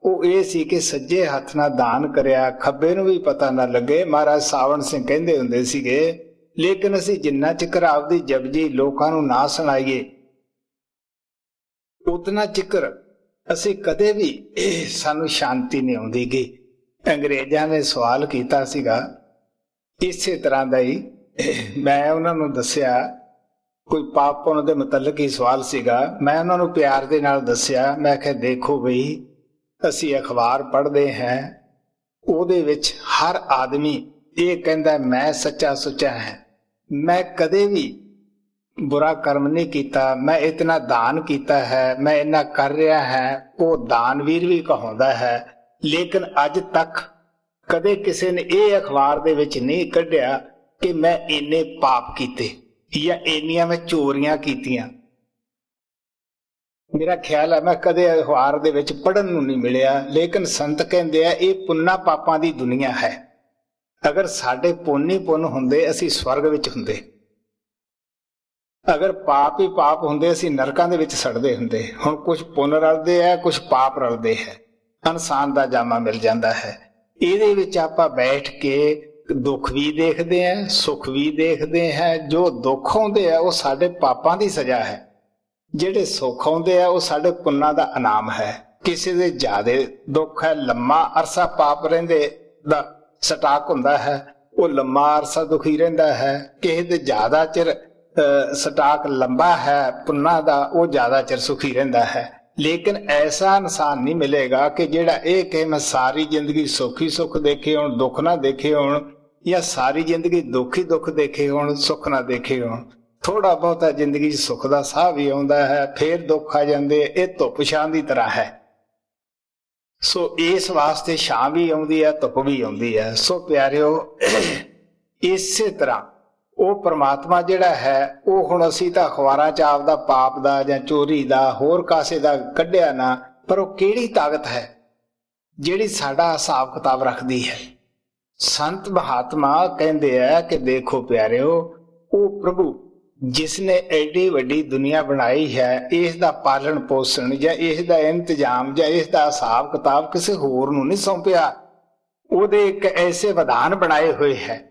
ਉਹ ਇਹ ਸੀ ਕਿ ਸੱਜੇ ਹੱਥ ਨਾਲ ਦਾਨ ਕਰਿਆ, ਖੱਬੇ ਨੂੰ ਵੀ ਪਤਾ ਨਾ ਲੱਗੇ। ਮਹਾਰਾਜ ਸਾਵਣ ਸਿੰਘ ਕਹਿੰਦੇ ਹੁੰਦੇ ਸੀਗੇ, ਲੇਕਿਨ ਅਸੀਂ ਜਿੰਨਾ ਚਿਕਰ ਆਪਦੀ ਜਪਜੀ ਲੋਕਾਂ ਨੂੰ ਨਾ ਸੁਣਾਈਏ ਉਤਨਾ ਚਿਕਰ ਅਸੀਂ ਕਦੇ ਵੀ ਸਾਨੂੰ ਸ਼ਾਂਤੀ ਨਹੀਂ ਆਉਂਦੀ ਗੀ। ਅੰਗਰੇਜ਼ਾਂ ਨੇ ਸਵਾਲ ਕੀਤਾ ਸੀਗਾ ਇਸੇ ਤਰ੍ਹਾਂ ਦਾ ਹੀ, ਮੈਂ ਉਹਨਾਂ ਨੂੰ ਦੱਸਿਆ, ਕੋਈ ਪਾਪ ਪੁੰਨ ਦੇ ਮੁਤਲਕ ਹੀ ਸਵਾਲ ਸੀਗਾ। ਮੈਂ ਉਹਨਾਂ ਨੂੰ ਪਿਆਰ ਦੇ ਨਾਲ ਦੱਸਿਆ, ਮੈਂ ਕਿਹਾ ਦੇਖੋ ਬਈ ਅਸੀਂ ਅਖਬਾਰ ਪੜ੍ਹਦੇ ਹਾਂ, ਉਹਦੇ ਵਿੱਚ ਹਰ ਆਦਮੀ ਇਹ ਕਹਿੰਦਾ ਮੈਂ ਸੱਚਾ ਸੁੱਚਾ ਹੈ, ਮੈਂ ਕਦੇ ਵੀ ਬੁਰਾ ਕਰਮ ਨਹੀਂ ਕੀਤਾ, ਮੈਂ ਇਤਨਾ ਦਾਨ ਕੀਤਾ ਹੈ, ਮੈਂ ਇੰਨਾ ਕਰ ਰਿਹਾ ਹੈ, ਉਹ ਦਾਨਵੀਰ ਵੀ ਕਹਾਉਂਦਾ ਹੈ। ਲੇਕਿਨ ਅੱਜ ਤੱਕ ਕਦੇ ਕਿਸੇ ਨੇ ਇਹ ਅਖਬਾਰ ਦੇ ਵਿੱਚ ਨਹੀਂ ਕੱਢਿਆ ਕਿ ਮੈਂ ਇੰਨੇ ਪਾਪ ਕੀਤੇ ਜਾਂ ਇੰਨੀਆਂ ਮੈਂ ਚੋਰੀਆਂ ਕੀਤੀਆਂ। ਮੇਰਾ ਖਿਆਲ ਹੈ ਮੈਂ ਕਦੇ ਅਖਬਾਰ ਦੇ ਵਿੱਚ ਪੜ੍ਹਨ ਨੂੰ ਨਹੀਂ ਮਿਲਿਆ। ਲੇਕਿਨ ਸੰਤ ਕਹਿੰਦੇ ਆ ਇਹ ਪੁੰਨਾ ਪਾਪਾਂ ਦੀ ਦੁਨੀਆ ਹੈ। ਅਗਰ ਸਾਡੇ ਪੁੰਨ ਹੀ ਪੁੰਨ ਹੁੰਦੇ ਅਸੀਂ ਸਵਰਗ ਵਿੱਚ ਹੁੰਦੇ, ਅਗਰ ਪਾਪ ਹੀ ਪਾਪ ਹੁੰਦੇ ਅਸੀਂ ਨਰਕਾਂ ਦੇ ਵਿੱਚ ਸੜਦੇ ਹੁੰਦੇ। ਹੁਣ ਕੁਝ ਪੁੰਨ ਰਲਦੇ ਹੈ, ਕੁਝ ਪਾਪ ਰਲਦੇ ਹੈ, ਇਨਸਾਨ ਦਾ ਜਾਮਾ ਮਿਲ ਜਾਂਦਾ ਹੈ। ਇਹਦੇ ਵਿੱਚ ਆਪਾਂ ਬੈਠ ਕੇ ਦੁੱਖ ਵੀ ਦੇਖਦੇ ਹਾਂ, ਸੁੱਖ ਵੀ ਦੇਖਦੇ ਹਾਂ। ਜੋ ਦੁੱਖ ਆਉਂਦੇ ਆ ਉਹ ਸਾਡੇ ਪਾਪਾਂ ਦੀ ਸਜ਼ਾ ਹੈ, ਜਿਹੜੇ ਸੁੱਖ ਆਉਂਦੇ ਆ ਉਹ ਸਾਡੇ ਪੁੰਨਾਂ ਦਾ ਇਨਾਮ ਹੈ। ਕਿਸੇ ਦੇ ਜ਼ਿਆਦਾ ਦੁੱਖ ਹੈ, ਲੰਮਾ ਅਰਸਾ ਪਾਪ ਰਹਿੰਦੇ ਦਾ ਸਟਾਕ ਹੁੰਦਾ ਹੈ, ਉਹ ਲੰਮਾ ਅਰਸਾ ਦੁਖੀ ਰਹਿੰਦਾ ਹੈ। ਕਿਸੇ ਦੇ ਜ਼ਿਆਦਾ ਚਿਰ ਸਟਾਕ ਲੰਬਾ ਹੈ ਪੁੰਨਾਂ ਦਾ, ਉਹ ਜ਼ਿਆਦਾ ਚਿਰ ਸੁਖੀ ਰਹਿੰਦਾ ਹੈ। ਲੇਕਿਨ ਐਸਾ ਇਨਸਾਨ ਨਹੀਂ ਮਿਲੇਗਾ ਕਿ ਜਿਹੜਾ ਇਹ ਕਹੇ ਮੈਂ ਸਾਰੀ ਜ਼ਿੰਦਗੀ ਸੁੱਖ ਹੀ ਸੁੱਖ ਦੇਖੇ ਹੋਣ, ਦੁੱਖ ਨਾ ਦੇਖੇ ਹੋਣ, ਜਾਂ ਸਾਰੀ ਜ਼ਿੰਦਗੀ ਦੁੱਖ ਹੀ ਦੁੱਖ ਦੇਖੇ ਹੋਣ, ਸੁੱਖ ਨਾ ਦੇਖੇ ਹੋਣ। ਥੋੜਾ ਬਹੁਤਾ ਜ਼ਿੰਦਗੀ 'ਚ ਸੁੱਖ ਦਾ ਸਾਹ ਵੀ ਆਉਂਦਾ ਹੈ, ਫੇਰ ਦੁੱਖ ਆ ਜਾਂਦੇ। ਇਹ ਧੁੱਪ ਛਾਂ ਦੀ ਤਰ੍ਹਾਂ ਹੈ। ਸੋ ਇਸ ਵਾਸਤੇ ਛਾਂ ਵੀ ਆਉਂਦੀ ਹੈ, ਧੁੱਪ ਵੀ ਆਉਂਦੀ ਹੈ। ਸੋ ਪਿਆਰਿਓ, ਇਸੇ ਤਰ੍ਹਾਂ ਉਹ ਪ੍ਰਮਾਤਮਾ ਜਿਹੜਾ ਹੈ ਉਹ ਹੁਣ ਅਸੀਂ ਤਾਂ ਅਖਬਾਰਾਂ 'ਚ ਆਪਦਾ ਪਾਪ ਦਾ ਜਾਂ ਚੋਰੀ ਦਾ ਹੋਰ ਕਾਸੇ ਦਾ ਕੱਢਿਆ ਨਾ, ਪਰ ਉਹ ਕਿਹੜੀ ਤਾਕਤ ਹੈ ਜਿਹੜੀ ਸਾਡਾ ਹਿਸਾਬ ਕਿਤਾਬ ਰੱਖਦੀ ਹੈ। ਸੰਤ ਮਹਾਤਮਾ ਕਹਿੰਦੇ ਆ ਕਿ ਦੇਖੋ ਪਿਆਰਿਓ, ਉਹ ਪ੍ਰਭੂ ਜਿਸਨੇ ਐਡੀ ਵੱਡੀ ਦੁਨੀਆ ਬਣਾਈ ਹੈ, ਇਸ ਦਾ ਪਾਲਣ ਪੋਸ਼ਣ ਜਾਂ ਇਸ ਦਾ ਇੰਤਜ਼ਾਮ ਜਾਂ ਇਸ ਦਾ ਹਿਸਾਬ ਕਿਤਾਬ ਕਿਸੇ ਹੋਰ ਨੂੰ ਨਹੀਂ ਸੌਂਪਿਆ। ਉਹਦੇ ਇੱਕ ਐਸੇ ਵਿਧਾਨ ਬਣਾਏ ਹੋਏ ਹੈ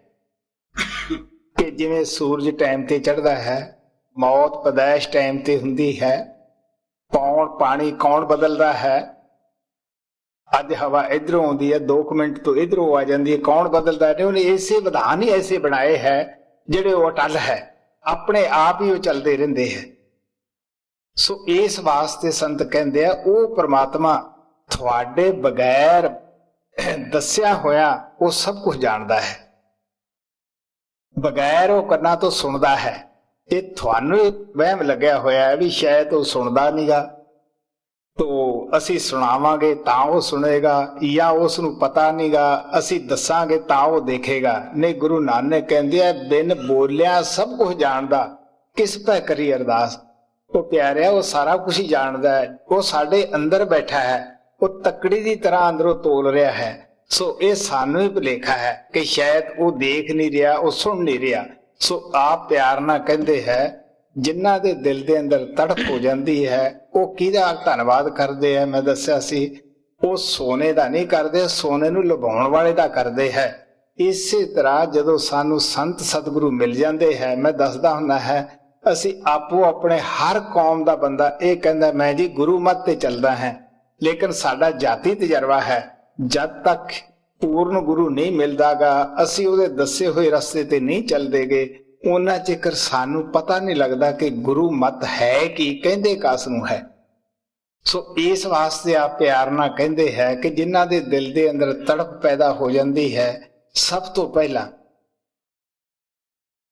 ਕਿ ਜਿਵੇਂ ਸੂਰਜ ਟਾਈਮ ਤੇ ਚੜ੍ਹਦਾ ਹੈ, ਮੌਤ ਪੈਦਾਇਸ਼ ਟਾਈਮ ਤੇ ਹੁੰਦੀ ਹੈ, ਪੌਣ ਪਾਣੀ ਕੌਣ ਬਦਲਦਾ ਹੈ। ਅੱਜ ਹਵਾ ਇਧਰੋਂ ਆਉਂਦੀ ਹੈ, 2 ਮਿੰਟ ਤੋਂ ਇਧਰੋਂ ਆ ਜਾਂਦੀ ਹੈ, ਕੌਣ ਬਦਲਦਾ ਹੈ। ਉਹਨੇ ਐਸੇ ਵਿਧਾਨ ਹੀ ਐਸੇ ਬਣਾਏ ਹੈ ਜਿਹੜੇ ਉਹ ਅਟਲ ਹੈ, ਆਪਣੇ ਆਪ ਹੀ ਉਹ ਚੱਲਦੇ ਰਹਿੰਦੇ ਹੈ। ਸੋ ਇਸ ਵਾਸਤੇ ਸੰਤ ਕਹਿੰਦੇ ਆ ਉਹ ਪ੍ਰਮਾਤਮਾ ਤੁਹਾਡੇ ਬਗੈਰ ਦੱਸਿਆ ਹੋਇਆ ਉਹ ਸਭ ਕੁਝ ਜਾਣਦਾ ਹੈ, ਬਗੈਰ ਉਹ ਕੰਨਾਂ ਤੋਂ ਸੁਣਦਾ ਹੈ। ਇਹ ਤੁਹਾਨੂੰ ਵਹਿਮ ਲੱਗਿਆ ਹੋਇਆ ਹੈ ਵੀ ਸ਼ਾਇਦ ਉਹ ਸੁਣਦਾ ਨੀਗਾ, ਤੋ ਅਸੀਂ ਸੁਣਾਵਾਂਗੇ ਤਾਂ ਉਹ ਸੁਣੇਗਾ, ਜਾਂ ਉਸ ਨੂੰ ਪਤਾ ਨੀਗਾ ਅਸੀਂ ਦੱਸਾਂਗੇ ਤਾਂ ਉਹ ਦੇਖੇਗਾ। ਨਹੀਂ, ਗੁਰੂ ਨਾਨਕ ਕਹਿੰਦੇ ਆ ਬਿਨ ਬੋਲਿਆ ਸਭ ਕੁਝ ਜਾਣਦਾ, ਕਿਸ ਪੈ ਕਰੀ ਅਰਦਾਸ। ਉਹ ਪਿਆਰਿਆ ਉਹ ਸਾਰਾ ਕੁਝ ਹੀ ਜਾਣਦਾ ਹੈ, ਉਹ ਸਾਡੇ ਅੰਦਰ ਬੈਠਾ ਹੈ, ਉਹ ਤੱਕੜੀ ਦੀ ਤਰ੍ਹਾਂ ਅੰਦਰੋਂ ਤੋਲ ਰਿਹਾ ਹੈ। ਸੋ ਇਹ ਸਾਨੂੰ ਹੀ ਭੁਲੇਖਾ ਹੈ ਕਿ ਸ਼ਾਇਦ ਉਹ ਦੇਖ ਨਹੀਂ ਰਿਹਾ, ਉਹ ਸੁਣ ਨਹੀਂ ਰਿਹਾ। ਸੋ ਆਪ ਪਿਆਰ ਨਾਲ ਕਹਿੰਦੇ ਹੈ ਜਿਨ੍ਹਾਂ ਦੇ ਦਿਲ ਦੇ ਅੰਦਰ ਤੜਪ ਹੋ ਜਾਂਦੀ ਹੈ ਉਹ ਕਿਹਦਾ ਧੰਨਵਾਦ ਕਰਦੇ ਆ। ਮੈਂ ਦੱਸਿਆ ਸੀ ਉਹ ਸੋਨੇ ਦਾ ਨਹੀਂ ਕਰਦੇ, ਸੋਨੇ ਨੂੰ ਲੁਭਾਉਣ ਵਾਲੇ ਦਾ ਕਰਦੇ ਹੈ। ਇਸੇ ਤਰ੍ਹਾਂ ਜਦੋਂ ਸਾਨੂੰ ਸੰਤ ਸਤਿਗੁਰੂ ਮਿਲ ਜਾਂਦੇ ਹੈ, ਮੈਂ ਦੱਸਦਾ ਹੁੰਦਾ ਹੈ ਅਸੀਂ ਆਪੋ ਆਪਣੇ ਹਰ ਕੌਮ ਦਾ ਬੰਦਾ ਇਹ ਕਹਿੰਦਾ ਮੈਂ ਜੀ ਗੁਰੂ ਮੱਤ ਤੇ ਚੱਲਦਾ ਹਾਂ। ਲੇਕਿਨ ਸਾਡਾ ਜਾਤੀ ਤਜਰਬਾ ਹੈ ਜਦ ਤੱਕ ਪੂਰਨ ਗੁਰੂ ਨਹੀਂ ਮਿਲਦਾਗਾ, ਅਸੀਂ ਉਹਦੇ ਦੱਸੇ ਹੋਏ ਰਸਤੇ ਤੇ ਨਹੀਂ ਚੱਲਦੇਗੇ, ਉਹਨਾਂ ਚਿਕਰ ਸਾਨੂੰ ਪਤਾ ਨਹੀਂ ਲੱਗਦਾ ਕਿ ਗੁਰੂ ਮਤ ਹੈ ਕੀ, ਕਹਿੰਦੇ ਕਾਸ ਨੂੰ ਹੈ। ਸੋ ਇਸ ਵਾਸਤੇ ਆਪ ਪਿਆਰ ਨਾਲ ਕਹਿੰਦੇ ਹੈ ਕਿ ਜਿਨ੍ਹਾਂ ਦੇ ਦਿਲ ਦੇ ਅੰਦਰ ਤੜਪ ਪੈਦਾ ਹੋ ਜਾਂਦੀ ਹੈ, ਸਭ ਤੋਂ ਪਹਿਲਾਂ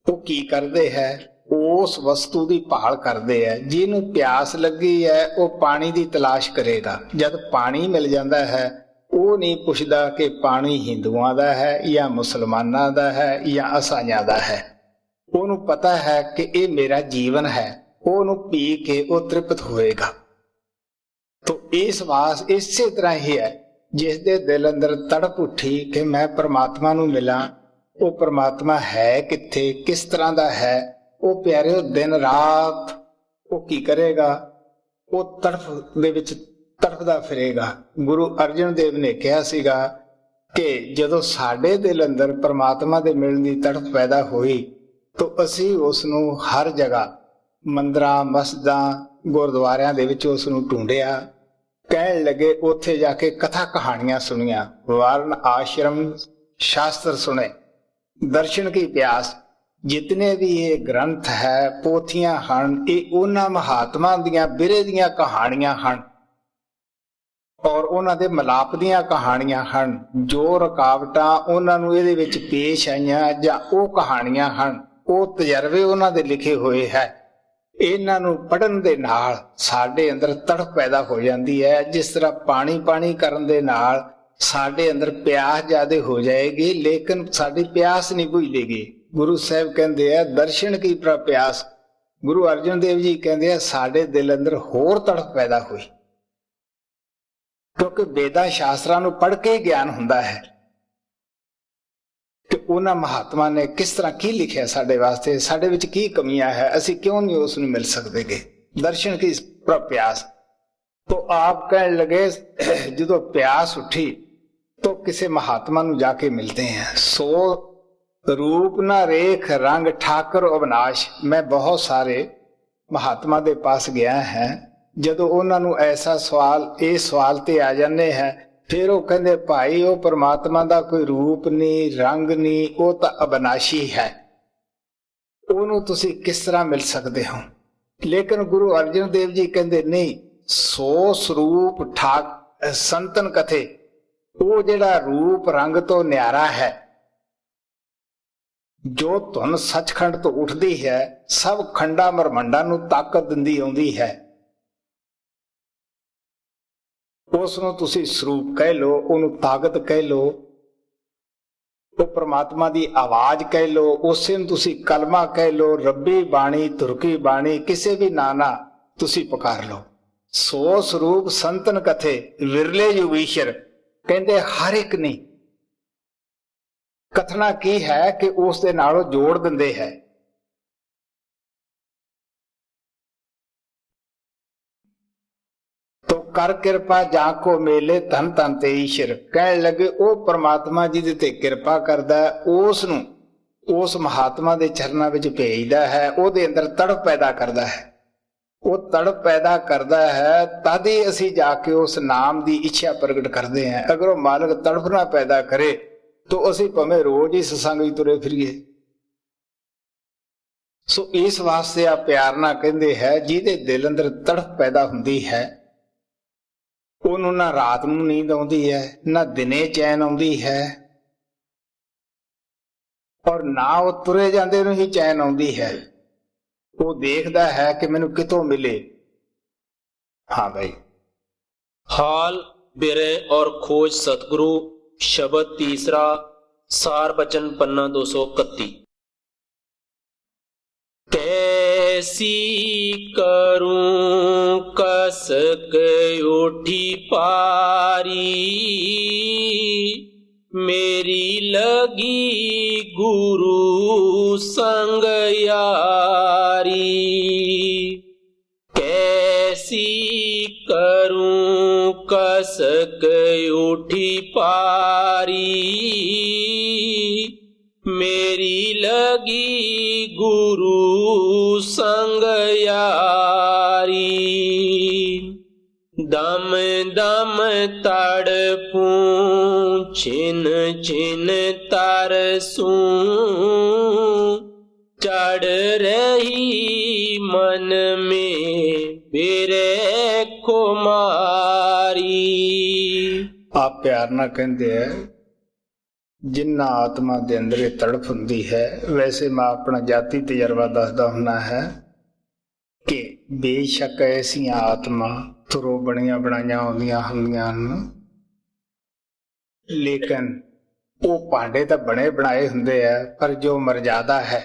ਉਹ ਕੀ ਕਰਦੇ ਹੈ, ਉਸ ਵਸਤੂ ਦੀ ਭਾਲ ਕਰਦੇ ਹੈ। ਜਿਹਨੂੰ ਪਿਆਸ ਲੱਗੀ ਹੈ ਉਹ ਪਾਣੀ ਦੀ ਤਲਾਸ਼ ਕਰੇਗਾ। ਜਦ ਪਾਣੀ ਮਿਲ ਜਾਂਦਾ ਹੈ ਉਹ ਨਹੀਂ ਪੁੱਛਦਾ ਕਿ ਪਾਣੀ ਹਿੰਦੂਆਂ ਦਾ ਹੈ ਜਾਂ ਮੁਸਲਮਾਨਾਂ ਦਾ ਹੈ ਜਾਂ ਈਸਾਈਆਂ ਦਾ ਹੈ। ਉਹਨੂੰ ਪਤਾ ਹੈ ਕਿ ਇਹ ਮੇਰਾ ਜੀਵਨ ਹੈ, ਉਹਨੂੰ ਪੀ ਕੇ ਉਹ ਤ੍ਰਿਪਤ ਹੋਏਗਾ। ਤੋ ਇਸੇ ਤਰ੍ਹਾਂ ਹੀ ਹੈ, ਜਿਸ ਦੇ ਦਿਲ ਅੰਦਰ ਤੜਪ ਉੱਠੀ ਕਿ ਮੈਂ ਪਰਮਾਤਮਾ ਨੂੰ ਮਿਲਾਂ, ਉਹ ਪਰਮਾਤਮਾ ਹੈ ਕਿੱਥੇ, ਕਿਸ ਤਰ੍ਹਾਂ ਦਾ ਹੈ। ਉਹ ਪਿਆਰਿਓ ਦਿਨ ਰਾਤ ਉਹ ਕੀ ਕਰੇਗਾ, ਉਹ ਤੜਫ ਦੇ ਵਿੱਚ ਤੜਫਦਾ ਫਿਰੇਗਾ। ਗੁਰੂ ਅਰਜਨ ਦੇਵ ਨੇ ਕਿਹਾ ਸੀਗਾ ਕਿ ਜਦੋਂ ਸਾਡੇ ਦਿਲ ਅੰਦਰ ਪਰਮਾਤਮਾ ਦੇ ਮਿਲਣ ਦੀ ਤੜਫ ਪੈਦਾ ਹੋਈ ਤਾਂ ਅਸੀਂ ਉਸ ਨੂੰ ਹਰ ਜਗ੍ਹਾ ਮੰਦਰਾਂ, ਮਸਜਿਦਾਂ, ਗੁਰਦੁਆਰਿਆਂ ਦੇ ਵਿੱਚ ਉਸ ਨੂੰ ਢੂੰਡਿਆ। ਕਹਿਣ ਲੱਗੇ ਉੱਥੇ ਜਾ ਕੇ ਕਥਾ ਕਹਾਣੀਆਂ ਸੁਣੀਆਂ, ਵਰਨ ਆਸ਼ਰਮ ਸ਼ਾਸਤਰ ਸੁਣੇ, ਦਰਸ਼ਨ ਕੀ ਪਿਆਸ। ਜਿਤਨੇ ਵੀ ਇਹ ਗ੍ਰੰਥ ਹੈ, ਪੋਥੀਆਂ ਹਨ, ਇਹ ਉਹਨਾਂ ਮਹਾਤਮਾ ਦੀਆਂ ਬਿਰੇ ਦੀਆਂ ਕਹਾਣੀਆਂ ਹਨ ਔਰ ਉਹਨਾਂ ਦੇ ਮਿਲਾਪ ਦੀਆਂ ਕਹਾਣੀਆਂ ਹਨ। ਜੋ ਰੁਕਾਵਟਾਂ ਉਹਨਾਂ ਨੂੰ ਇਹਦੇ ਵਿੱਚ ਪੇਸ਼ ਆਈਆਂ ਜਾਂ ਉਹ ਕਹਾਣੀਆਂ ਹਨ, ਉਹ ਤਜਰਬੇ ਉਹਨਾਂ ਦੇ ਲਿਖੇ ਹੋਏ ਹੈ। ਇਹਨਾਂ ਨੂੰ ਪੜ੍ਹਨ ਦੇ ਨਾਲ ਸਾਡੇ ਅੰਦਰ ਤੜਫ ਪੈਦਾ ਹੋ ਜਾਂਦੀ ਹੈ। ਜਿਸ ਤਰ੍ਹਾਂ ਪਾਣੀ ਪਾਣੀ ਕਰਨ ਦੇ ਨਾਲ ਸਾਡੇ ਅੰਦਰ ਪਿਆਸ ਜ਼ਿਆਦਾ ਹੋ ਜਾਏਗੀ, ਲੇਕਿਨ ਸਾਡੀ ਪਿਆਸ ਨਹੀਂ ਬੁਝੇਗੀ। ਗੁਰੂ ਸਾਹਿਬ ਕਹਿੰਦੇ ਆ ਦਰਸ਼ਨ ਕੀ ਪਿਆਸ। ਗੁਰੂ ਅਰਜਨ ਦੇਵ ਜੀ ਕਹਿੰਦੇ ਆ ਸਾਡੇ ਦਿਲ ਅੰਦਰ ਹੋਰ ਤੜਫ ਪੈਦਾ ਹੋਈ, ਕਿਉਂਕਿ ਵੇਦਾਂ ਸ਼ਾਸਤਰਾਂ ਨੂੰ ਪੜ੍ਹ ਕੇ ਗਿਆਨ ਹੁੰਦਾ ਹੈ ਕਿ ਉਹਨਾਂ ਮਹਾਤਮਾ ਨੇ ਕਿਸ ਤਰ੍ਹਾਂ ਕੀ ਲਿਖਿਆ ਸਾਡੇ ਵਾਸਤੇ, ਸਾਡੇ ਵਿੱਚ ਕੀ ਕਮੀਆਂ ਹੈ, ਅਸੀਂ ਕਿਉਂ ਨਹੀਂ ਉਸ ਨੂੰ ਮਿਲ ਸਕਦੇਗੇ। ਦਰਸ਼ਨ ਕੀ ਪਿਆਸ। तो आप कहने लगे जो प्यास उठी तो किसी महात्मा नु जाके मिलते हैं। सो रूप ना रेख रंग ठाकर अविनाश। मैं बहुत सारे महात्मा दे पास गया है, जदों उन्हां नु ऐसा सवाल ये सवाल ते आ जाने हैं, फिर वो कहंदे भाई वो परमात्मा दा कोई रूप नहीं, रंग नहीं, वो तो अविनाशी है, ओनू तुसी किस तरह मिल सकते हो। लेकिन गुरु अर्जन देव जी कहंदे नहीं, सो स्वरूप ठाक संतन कथे, वो जेड़ा रूप रंग तो न्यारा है, जो धुन सचखंड तो उठदी है, सब खंडा मरमंडा नू ताकत दिंदी आउंदी है, उसनू तुसी स्वरूप कह लो, ओनू ताकत कह लो, वो परमात्मा दी आवाज कह लो, उसे तुसी कलमा कह लो, रब्बी बाणी, तुरकी बाणी, किसी भी नाना तुसी पुकार लो। सो स्वरूप संतन कथे विरले युगीश्वर। कहते हर एक नहीं, कथना की है कि उस दे नालों जोड़ दिंदे है। तो कर कृपा जाको मेले धन धन ते ईश्वर। कहने लगे ओ परमात्मा जी दे ते कृपा करदा है, उस नूं उस महात्मा दे चरनां विच भेजदा है, ओदे अंदर तड़प पैदा करदा है। वो तड़प पैदा करता है तद ही असी जाके उस नाम की इच्छा प्रगट करते हैं। अगर वो मालिक तड़प ना पैदा करे तो असी भावें रोज ही सत्संग ही तुरे फिरिए। सो इस वास्ते आ प्यार ना कहते हैं, जिहदे दिल अंदर तड़प पैदा हुंदी है उन्हों ना रात नूं नींद आउंदी है, ना दिने चैन आउंदी है, और ना वो तुरे जांदे नूं ही चैन आउंदी है। वो देखदा है कि मैनू कितों मिले। हाँ भाई। हाल बिरे और खोज सतगुरु शब्द तीसरा, सार बचन पन्ना 231। कैसी करूं कसक उठी पारी, मेरी लगी गुरु संग यारी। कैसी करूं कसक उठी पारी, मेरी लगी गुरु संग यारी। दम दम तड़पूं छिन छिन तरसूं, चढ़ रही मन में बिरे खुमारी। आप प्यार ना कहते हैं जिन्ना आत्मा दे अंदर ये तड़प हुंदी है। वैसे मैं अपना जाति तजर्बा दसदा हुंदा है कि बेशक ऐसियां आत्मा तुरो बणिया बनाइया आउंदियां हुंदियां हन, लेकिन वो भांडे तो बने बनाए हुंदे है, पर जो मर्यादा है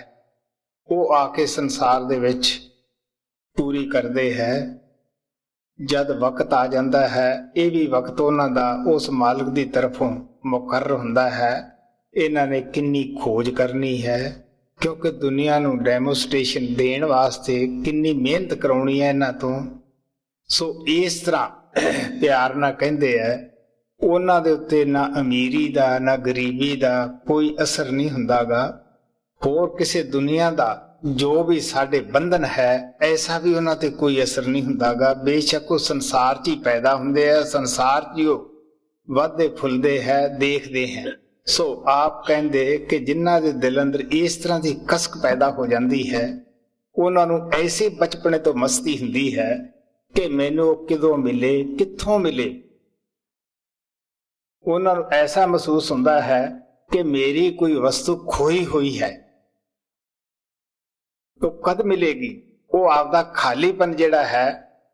वो आके संसार दे विच पूरी करते है। जद वक्त आ जाता है, ये भी वक्त उन्हां दा उस मालिक दी तरफों मुकर्रर हुंदा है ਇਹਨਾਂ ਨੇ ਕਿੰਨੀ ਖੋਜ ਕਰਨੀ ਹੈ, ਕਿਉਂਕਿ ਦੁਨੀਆ ਨੂੰ ਡੈਮੋਸਟ੍ਰੇਸ਼ਨ ਦੇਣ ਵਾਸਤੇ ਕਿੰਨੀ ਮਿਹਨਤ ਕਰਾਉਣੀ ਹੈ ਇਹਨਾਂ ਤੋਂ। ਸੋ ਇਸ ਤਰ੍ਹਾਂ ਪਿਆਰ ਨਾਲ ਕਹਿੰਦੇ ਹੈ, ਉਹਨਾਂ ਦੇ ਉੱਤੇ ਨਾ ਅਮੀਰੀ ਦਾ ਨਾ ਗਰੀਬੀ ਦਾ ਕੋਈ ਅਸਰ ਨਹੀਂ ਹੁੰਦਾਗਾ। ਹੋਰ ਕਿਸੇ ਦੁਨੀਆ ਦਾ ਜੋ ਵੀ ਸਾਡੇ ਬੰਧਨ ਹੈ, ਐਸਾ ਵੀ ਉਹਨਾਂ ਤੇ ਕੋਈ ਅਸਰ ਨਹੀਂ ਹੁੰਦਾਗਾ। ਬੇਸ਼ੱਕ ਉਹ ਸੰਸਾਰ 'ਚ ਹੀ ਪੈਦਾ ਹੁੰਦੇ ਆ, ਸੰਸਾਰ 'ਚ ਹੀ ਉਹ ਵੱਧਦੇ ਫੁੱਲਦੇ ਹੈ, ਦੇਖਦੇ ਹੈ। ਸੋ ਆਪ ਕਹਿੰਦੇ ਕਿ ਜਿਨ੍ਹਾਂ ਦੇ ਦਿਲ ਅੰਦਰ ਇਸ ਤਰ੍ਹਾਂ ਦੀ ਕਸਕ ਪੈਦਾ ਹੋ ਜਾਂਦੀ ਹੈ, ਉਹਨਾਂ ਨੂੰ ਐਸੇ ਬਚਪਨੇ ਤੋਂ ਮਸਤੀ ਹੁੰਦੀ ਹੈ ਕਿ ਮੈਨੂੰ ਉਹ ਕਿਦੋਂ ਮਿਲੇ, ਕਿੱਥੋਂ ਮਿਲੇ। ਉਹਨਾਂ ਨੂੰ ਐਸਾ ਮਹਿਸੂਸ ਹੁੰਦਾ ਹੈ ਕਿ ਮੇਰੀ ਕੋਈ ਵਸਤੂ ਖੋਈ ਹੋਈ ਹੈ, ਉਹ ਕਦ ਮਿਲੇਗੀ। ਉਹ ਆਪਦਾ ਖਾਲੀਪਨ ਜਿਹੜਾ ਹੈ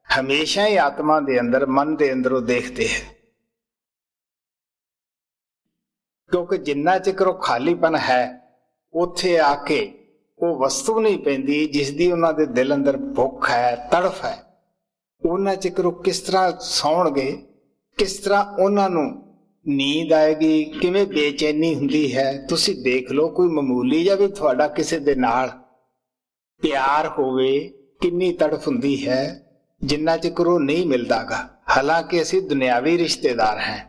ਹਮੇਸ਼ਾ ਹੀ ਆਤਮਾ ਦੇ ਅੰਦਰ, ਮਨ ਦੇ ਅੰਦਰ ਉਹ ਦੇਖਦੇ ਹੈ, ਕਿਉਂਕਿ ਜਿੰਨਾ ਚਿਰ ਉਹ ਖਾਲੀਪਨ ਹੈ, ਉੱਥੇ ਆ ਕੇ ਉਹ ਵਸਤੂ ਨਹੀਂ ਪੈਂਦੀ ਜਿਸ ਦੀ ਉਹਨਾਂ ਦੇ ਦਿਲ ਅੰਦਰ ਭੁੱਖ ਹੈ, ਤੜਫ ਹੈ। ਉਹਨਾਂ ਚਿਰ ਉਹ ਕਿਸ ਤਰ੍ਹਾਂ ਸੌਣਗੇ, ਕਿਸ ਤਰ੍ਹਾਂ ਉਹਨਾਂ ਨੂੰ ਨੀਂਦ ਆਏਗੀ, ਕਿਵੇਂ ਬੇਚੈਨੀ ਹੁੰਦੀ ਹੈ। ਤੁਸੀਂ ਦੇਖ ਲਓ, ਕੋਈ ਮਾਮੂਲੀ ਜਿਹਾ ਵੀ ਤੁਹਾਡਾ ਕਿਸੇ ਦੇ ਨਾਲ ਪਿਆਰ ਹੋਵੇ, ਕਿੰਨੀ ਤੜਫ ਹੁੰਦੀ ਹੈ, ਜਿੰਨਾ ਚਿਰ ਉਹ ਨਹੀਂ ਮਿਲਦਾਗਾ। ਹਾਲਾਂਕਿ ਅਸੀਂ ਦੁਨਿਆਵੀ ਰਿਸ਼ਤੇਦਾਰ ਹਾਂ,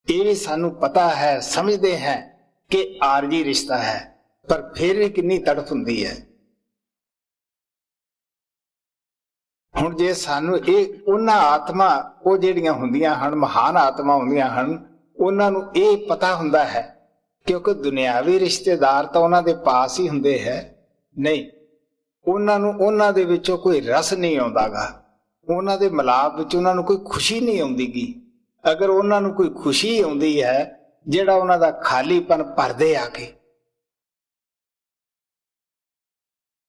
ਇਹ ਵੀ ਸਾਨੂੰ ਪਤਾ ਹੈ, ਸਮਝਦੇ ਹਾਂ ਕਿ ਆਰਜੀ ਰਿਸ਼ਤਾ ਹੈ, ਪਰ ਫਿਰ ਵੀ ਕਿੰਨੀ ਤੜਫ ਹੁੰਦੀ ਹੈ। ਹੁਣ ਜੇ ਸਾਨੂੰ ਇਹ ਉਹਨਾਂ ਆਤਮਾ, ਉਹ ਜਿਹੜੀਆਂ ਹੁੰਦੀਆਂ ਹਨ, ਮਹਾਨ ਆਤਮਾ ਹੁੰਦੀਆਂ ਹਨ, ਉਹਨਾਂ ਨੂੰ ਇਹ ਪਤਾ ਹੁੰਦਾ ਹੈ, ਕਿਉਂਕਿ ਦੁਨਿਆਵੀ ਰਿਸ਼ਤੇਦਾਰ ਤਾਂ ਉਹਨਾਂ ਦੇ ਪਾਸ ਹੀ ਹੁੰਦੇ ਹੈ। ਨਹੀਂ, ਉਹਨਾਂ ਨੂੰ ਉਹਨਾਂ ਦੇ ਵਿੱਚੋਂ ਕੋਈ ਰਸ ਨਹੀਂ ਆਉਂਦਾਗਾ, ਉਹਨਾਂ ਦੇ ਮਿਲਾਪ ਵਿੱਚ ਉਹਨਾਂ ਨੂੰ ਕੋਈ ਖੁਸ਼ੀ ਨਹੀਂ ਆਉਂਦੀਗੀ। ਅਗਰ ਉਹਨਾਂ ਨੂੰ ਕੋਈ ਖੁਸ਼ੀ ਆਉਂਦੀ ਹੈ, ਜਿਹੜਾ ਉਹਨਾਂ ਦਾ ਖਾਲੀਪਨ ਭਰਦੇ ਆ ਕੇ,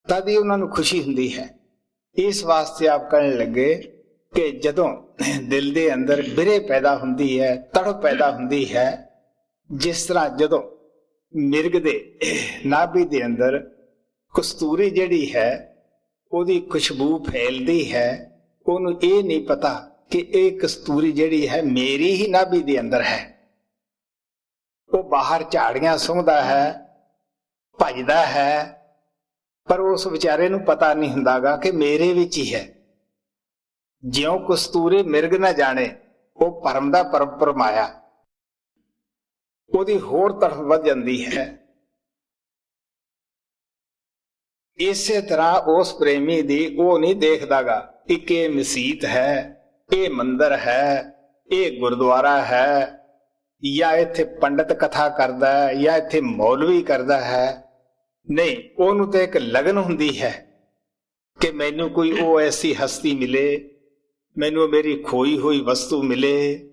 ਤਦ ਹੀ ਉਹਨਾਂ ਨੂੰ ਖੁਸ਼ੀ ਹੁੰਦੀ ਹੈ। ਇਸ ਵਾਸਤੇ ਆਪ ਕਹਿਣ ਲੱਗੇ ਕਿ ਜਦੋਂ ਦਿਲ ਦੇ ਅੰਦਰ ਬਿਰਹ ਪੈਦਾ ਹੁੰਦੀ ਹੈ, ਤੜਪ ਪੈਦਾ ਹੁੰਦੀ ਹੈ, ਜਿਸ ਤਰ੍ਹਾਂ ਜਦੋਂ ਮਿਰਗ ਦੇ ਨਾਭੀ ਦੇ ਅੰਦਰ ਕਸਤੂਰੀ ਜਿਹੜੀ ਹੈ ਉਹਦੀ ਖੁਸ਼ਬੂ ਫੈਲਦੀ ਹੈ, ਉਹਨੂੰ ਇਹ ਨਹੀਂ ਪਤਾ ਕਿ ਇਹ ਕਸਤੂਰੀ ਜਿਹੜੀ ਹੈ ਮੇਰੀ ਹੀ ਨਾਭੀ ਦੇ ਅੰਦਰ ਹੈ। ਉਹ ਬਾਹਰ ਝਾੜੀਆਂ ਸੁੰਘਦਾ ਹੈ, ਭੱਜਦਾ ਹੈ, ਪਰ ਉਸ ਵਿਚਾਰੇ ਨੂੰ ਪਤਾ ਨਹੀਂ ਹੁੰਦਾਗਾ ਕਿ ਮੇਰੇ ਵਿੱਚ ਹੀ ਹੈ। ਜਿਉਂ ਕਸਤੂਰੀ ਮਿਰਗ ਨਾ ਜਾਣੇ, ਉਹ ਪਰਮ ਦਾ ਪਰਮ ਪਰਮਾਇਆ, ਉਹਦੀ ਹੋਰ ਤਰਫ ਵੱਧ ਜਾਂਦੀ ਹੈ। ਇਸੇ ਤਰ੍ਹਾਂ ਉਸ ਪ੍ਰੇਮੀ ਦੀ ਉਹ ਨਹੀਂ ਦੇਖਦਾਗਾ ਕਿ ਇਹ ਮਸੀਤ ਹੈ, ਇਹ ਮੰਦਰ ਹੈ, ਇਹ ਗੁਰਦੁਆਰਾ ਹੈ, ਜਾਂ ਇੱਥੇ ਪੰਡਤ ਕਥਾ ਕਰਦਾ ਹੈ, ਜਾਂ ਇੱਥੇ ਮੌਲਵੀ ਕਰਦਾ ਹੈ। ਨਹੀਂ, ਉਹਨੂੰ ਤਾਂ ਇੱਕ ਲਗਨ ਹੁੰਦੀ ਹੈ ਕਿ ਮੈਨੂੰ ਕੋਈ ਉਹ ਐਸੀ ਹਸਤੀ ਮਿਲੇ, ਮੈਨੂੰ ਮੇਰੀ ਖੋਈ ਹੋਈ ਵਸਤੂ ਮਿਲੇ।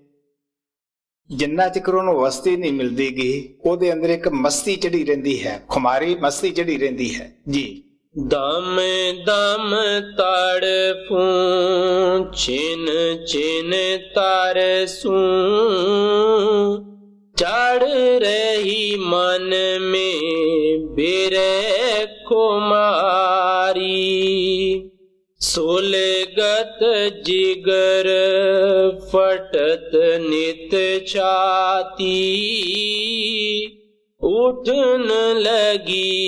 ਜਿੰਨਾ ਚਿਰ ਉਹਨੂੰ ਵਸਤੀ ਨਹੀਂ ਮਿਲਦੀਗੀ, ਉਹਦੇ ਅੰਦਰ ਇੱਕ ਮਸਤੀ ਚੜੀ ਰਹਿੰਦੀ ਹੈ, ਖੁਮਾਰੀ ਮਸਤੀ ਚੜੀ ਰਹਿੰਦੀ ਹੈ ਜੀ। ਦਮ ਦਮ ਤੜਫੂੰ, ਛਿਨ ਛਿਨ ਤਰਸੂੰ, ਚੜ ਰਹੀ ਮਨ में बिरह खुमारी, सुलगत जिगर फटत नित छाती, उठन लगी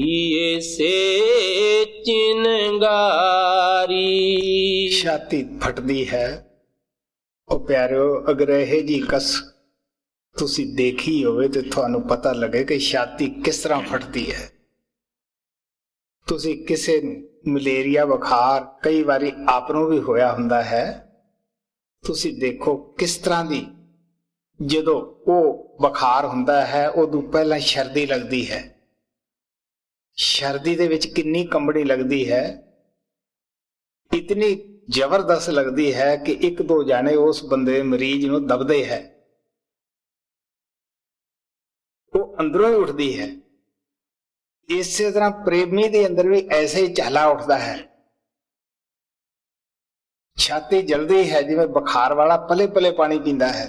ये से चिनगारी। छाती फटदी है। ओ प्यारो, अगर यह जी कस ਤੁਸੀਂ ਦੇਖੀ ਹੋਵੇ ਤੇ ਤੁਹਾਨੂੰ ਪਤਾ ਲੱਗੇ ਕਿ ਛਾਤੀ ਕਿਸ ਤਰ੍ਹਾਂ ਫਟਦੀ ਹੈ। ਤੁਸੀਂ ਕਿਸੇ ਨੂੰ ਮਲੇਰੀਆ ਬੁਖਾਰ ਕਈ ਵਾਰੀ ਆਪ ਨੂੰ ਵੀ ਹੋਇਆ ਹੁੰਦਾ ਹੈ, ਤੁਸੀਂ ਦੇਖੋ ਕਿਸ ਤਰ੍ਹਾਂ ਦੀ ਜਦੋਂ ਉਹ ਬੁਖਾਰ ਹੁੰਦਾ ਹੈ, ਉਦੋਂ ਪਹਿਲਾਂ ਸਰਦੀ ਲੱਗਦੀ ਹੈ। ਸਰਦੀ ਦੇ ਵਿੱਚ ਕਿੰਨੀ ਕੰਬਣੀ ਲੱਗਦੀ ਹੈ, ਇਤਨੀ ਜ਼ਬਰਦਸਤ ਲੱਗਦੀ ਹੈ ਕਿ ਇੱਕ ਦੋ ਜਾਣੇ ਉਸ ਬੰਦੇ ਮਰੀਜ਼ ਨੂੰ ਦਬਦੇ ਹੈ, ਉਹ ਅੰਦਰੋਂ ਹੀ ਉੱਠਦੀ ਹੈ। ਇਸੇ ਤਰ੍ਹਾਂ ਪ੍ਰੇਮੀ ਦੇ ਅੰਦਰ ਵੀ ਐਸੇ ਹੀ ਝਾਲਾ ਉੱਠਦਾ ਹੈ, ਛਾਤੀ ਜਲਦੀ ਹੈ ਜਿਵੇਂ ਬੁਖਾਰ ਵਾਲਾ ਪਲੇ ਪਲੇ ਪਾਣੀ ਪੀਂਦਾ ਹੈ।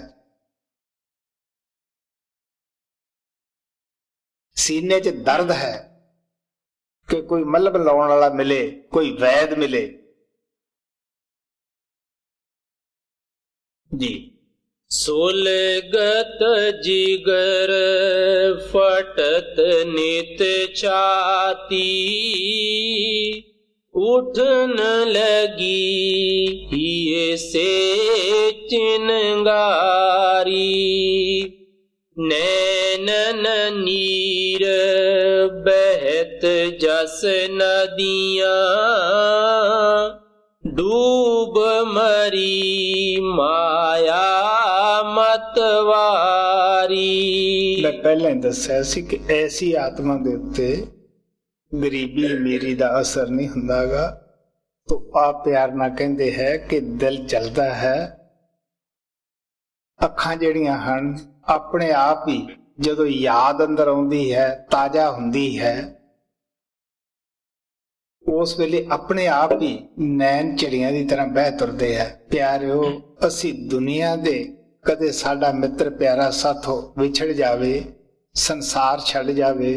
ਸੀਨੇ 'ਚ ਦਰਦ ਹੈ ਕਿ ਕੋਈ ਮੱਲਮ ਲਾਉਣ ਵਾਲਾ ਮਿਲੇ, ਕੋਈ ਵੈਦ ਮਿਲੇ ਜੀ। ਸੁਲਗਤ ਜਿਗਰ ਫਟਤ ਨਿਤ ਛਾਤੀ ਉਠਨ ਲਗੀ ਹੀਏ ਸੇ ਚਿਨਗਾਰੀ ਨੈਣਨ ਨੀਰ ਬਹਿਤ ਜਸ ਨਦੀਆਂ ਡੂਬ ਮਰੀ ਮਾਇਆ ਮਤਵਾਰੀ। ਮੈਂ ਪਹਿਲਾਂ ਹੀ ਦੱਸਿਆ ਸੀ ਕਿ ਐਸੀ ਆਤਮਾ ਦੇ ਉੱਤੇ ਗਰੀਬੀ ਅਮੀਰੀ ਦਾ ਅਸਰ ਨਹੀਂ ਹੁੰਦਾਗਾ। ਤੋ ਆਪ ਪਿਆਰ ਨਾਲ ਕਹਿੰਦੇ ਹੈ ਕਿ ਦਿਲ ਜਲਦਾ ਹੈ। ਅੱਖਾਂ ਜਿਹੜੀਆਂ ਹਨ ਆਪਣੇ ਆਪ ਹੀ ਜਦੋਂ ਯਾਦ ਅੰਦਰ ਆਉਂਦੀ ਹੈ ਤਾਜ਼ਾ ਹੁੰਦੀ ਹੈ, ਉਸ ਵੇਲੇ ਆਪਣੇ ਆਪ ਹੀ ਨੈਣ ਚਿੜੀਆਂ ਦੀ ਤਰ੍ਹਾਂ ਬਹਿ ਤੁਰਦੇ ਹੈ। ਪਿਆਰਿਓ, ਅਸੀਂ ਦੁਨੀਆ ਦੇ ਕਦੇ ਸਾਡਾ ਮਿੱਤਰ ਪਿਆਰਾ ਸਾਥੋਂ ਵਿਛੜ ਜਾਵੇ, ਸੰਸਾਰ ਛੱਡ ਜਾਵੇ,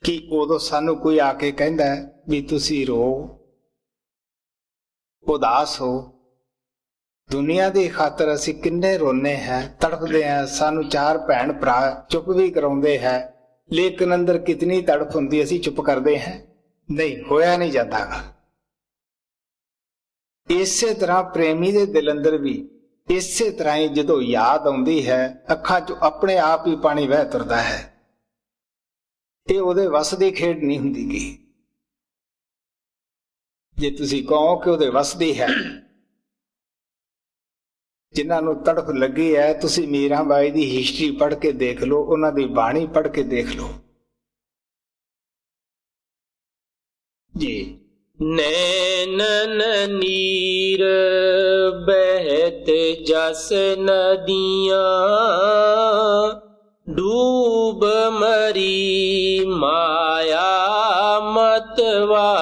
ਕਿ ਉਦੋਂ ਸਾਨੂੰ ਕੋਈ ਆ ਕੇ ਕਹਿੰਦਾ ਵੀ ਤੁਸੀਂ ਰੋ, ਉਦਾਸ ਹੋ। ਦੁਨੀਆ ਦੀ ਖਾਤਰ ਅਸੀਂ ਕਿੰਨੇ ਰੋਨੇ ਹੈ, ਤੜਫਦੇ ਹਾਂ। ਸਾਨੂੰ ਚਾਰ ਭੈਣ ਭਰਾ ਚੁੱਪ ਵੀ ਕਰਾਉਂਦੇ ਹੈ, ਲੇਕਿਨ ਅੰਦਰ ਕਿਤਨੀ ਤੜਫ ਹੁੰਦੀ ਅਸੀਂ ਚੁੱਪ ਕਰਦੇ ਹਾਂ, ਨਹੀਂ ਹੋਇਆ ਨਹੀਂ ਜਾਂਦਾਗਾ। ਇਸੇ ਤਰ੍ਹਾਂ ਪ੍ਰੇਮੀ ਦੇ ਦਿਲ ਅੰਦਰ ਵੀ ਇਸੇ ਤਰ੍ਹਾਂ ਹੀ ਜਦੋਂ ਯਾਦ ਆਉਂਦੀ ਹੈ ਅੱਖਾਂ 'ਚੋਂ ਆਪਣੇ ਆਪ ਹੀ ਪਾਣੀ ਵਹਿ ਤੁਰਦਾ ਹੈ। ਇਹ ਉਹਦੇ ਵੱਸ ਦੀ ਖੇਡ ਨਹੀਂ ਹੁੰਦੀ ਗੀ। ਜੇ ਤੁਸੀਂ ਕਹੋ ਕਿ ਉਹਦੇ ਵੱਸ ਦੀ ਹੈ, ਜਿਨ੍ਹਾਂ ਨੂੰ ਤੜਫ ਲੱਗੀ ਹੈ, ਤੁਸੀਂ ਮੀਰਾਂ ਬਾਈ ਦੀ ਹਿਸਟਰੀ ਪੜ੍ਹ ਕੇ ਦੇਖ ਲਓ, ਉਹਨਾਂ ਦੀ ਬਾਣੀ ਪੜ੍ਹ ਕੇ ਦੇਖ ਲਓ ਜੀ। ਨੈਣਨ ਨੀਰ ਬਹਿਤ ਜਸ ਨਦੀਆਂ ਡੂਬ ਮਰੀ ਮਾਇਆ ਮਤਵਾਰੀ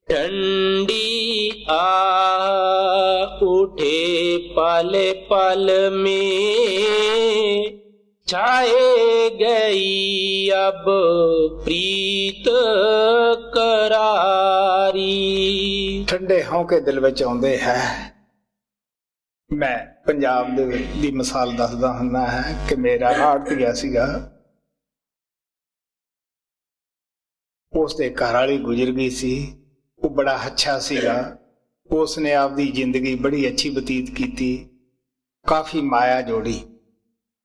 ਠੰਡੀ ਆਹ ਉਠੇ ਪਲ ਪਲ में छाए गई अब प्रीत करारी। ਠੰਡੇ ਹੌਂਕੇ ਦਿਲ ਵਿੱਚ ਆਉਂਦੇ ਹੈ। ਮੈਂ ਪੰਜਾਬ ਦੇ ਦੀ ਮਿਸਾਲ ਦੱਸਦਾ ਹੁੰਦਾ ਹੈ ਕਿ ਮੇਰਾ ਆੜਤੀਆ ਸੀਗਾ, ਉਸ ਦੇ ਘਰ ਵਾਲੀ ਗੁਜ਼ਰ ਗਈ ਸੀ। ਉਹ ਬੜਾ ਅੱਛਾ ਸੀਗਾ, ਉਸਨੇ ਆਪਦੀ ਜ਼ਿੰਦਗੀ ਬੜੀ ਅੱਛੀ ਬਤੀਤ ਕੀਤੀ, ਕਾਫੀ ਮਾਇਆ ਜੋੜੀ।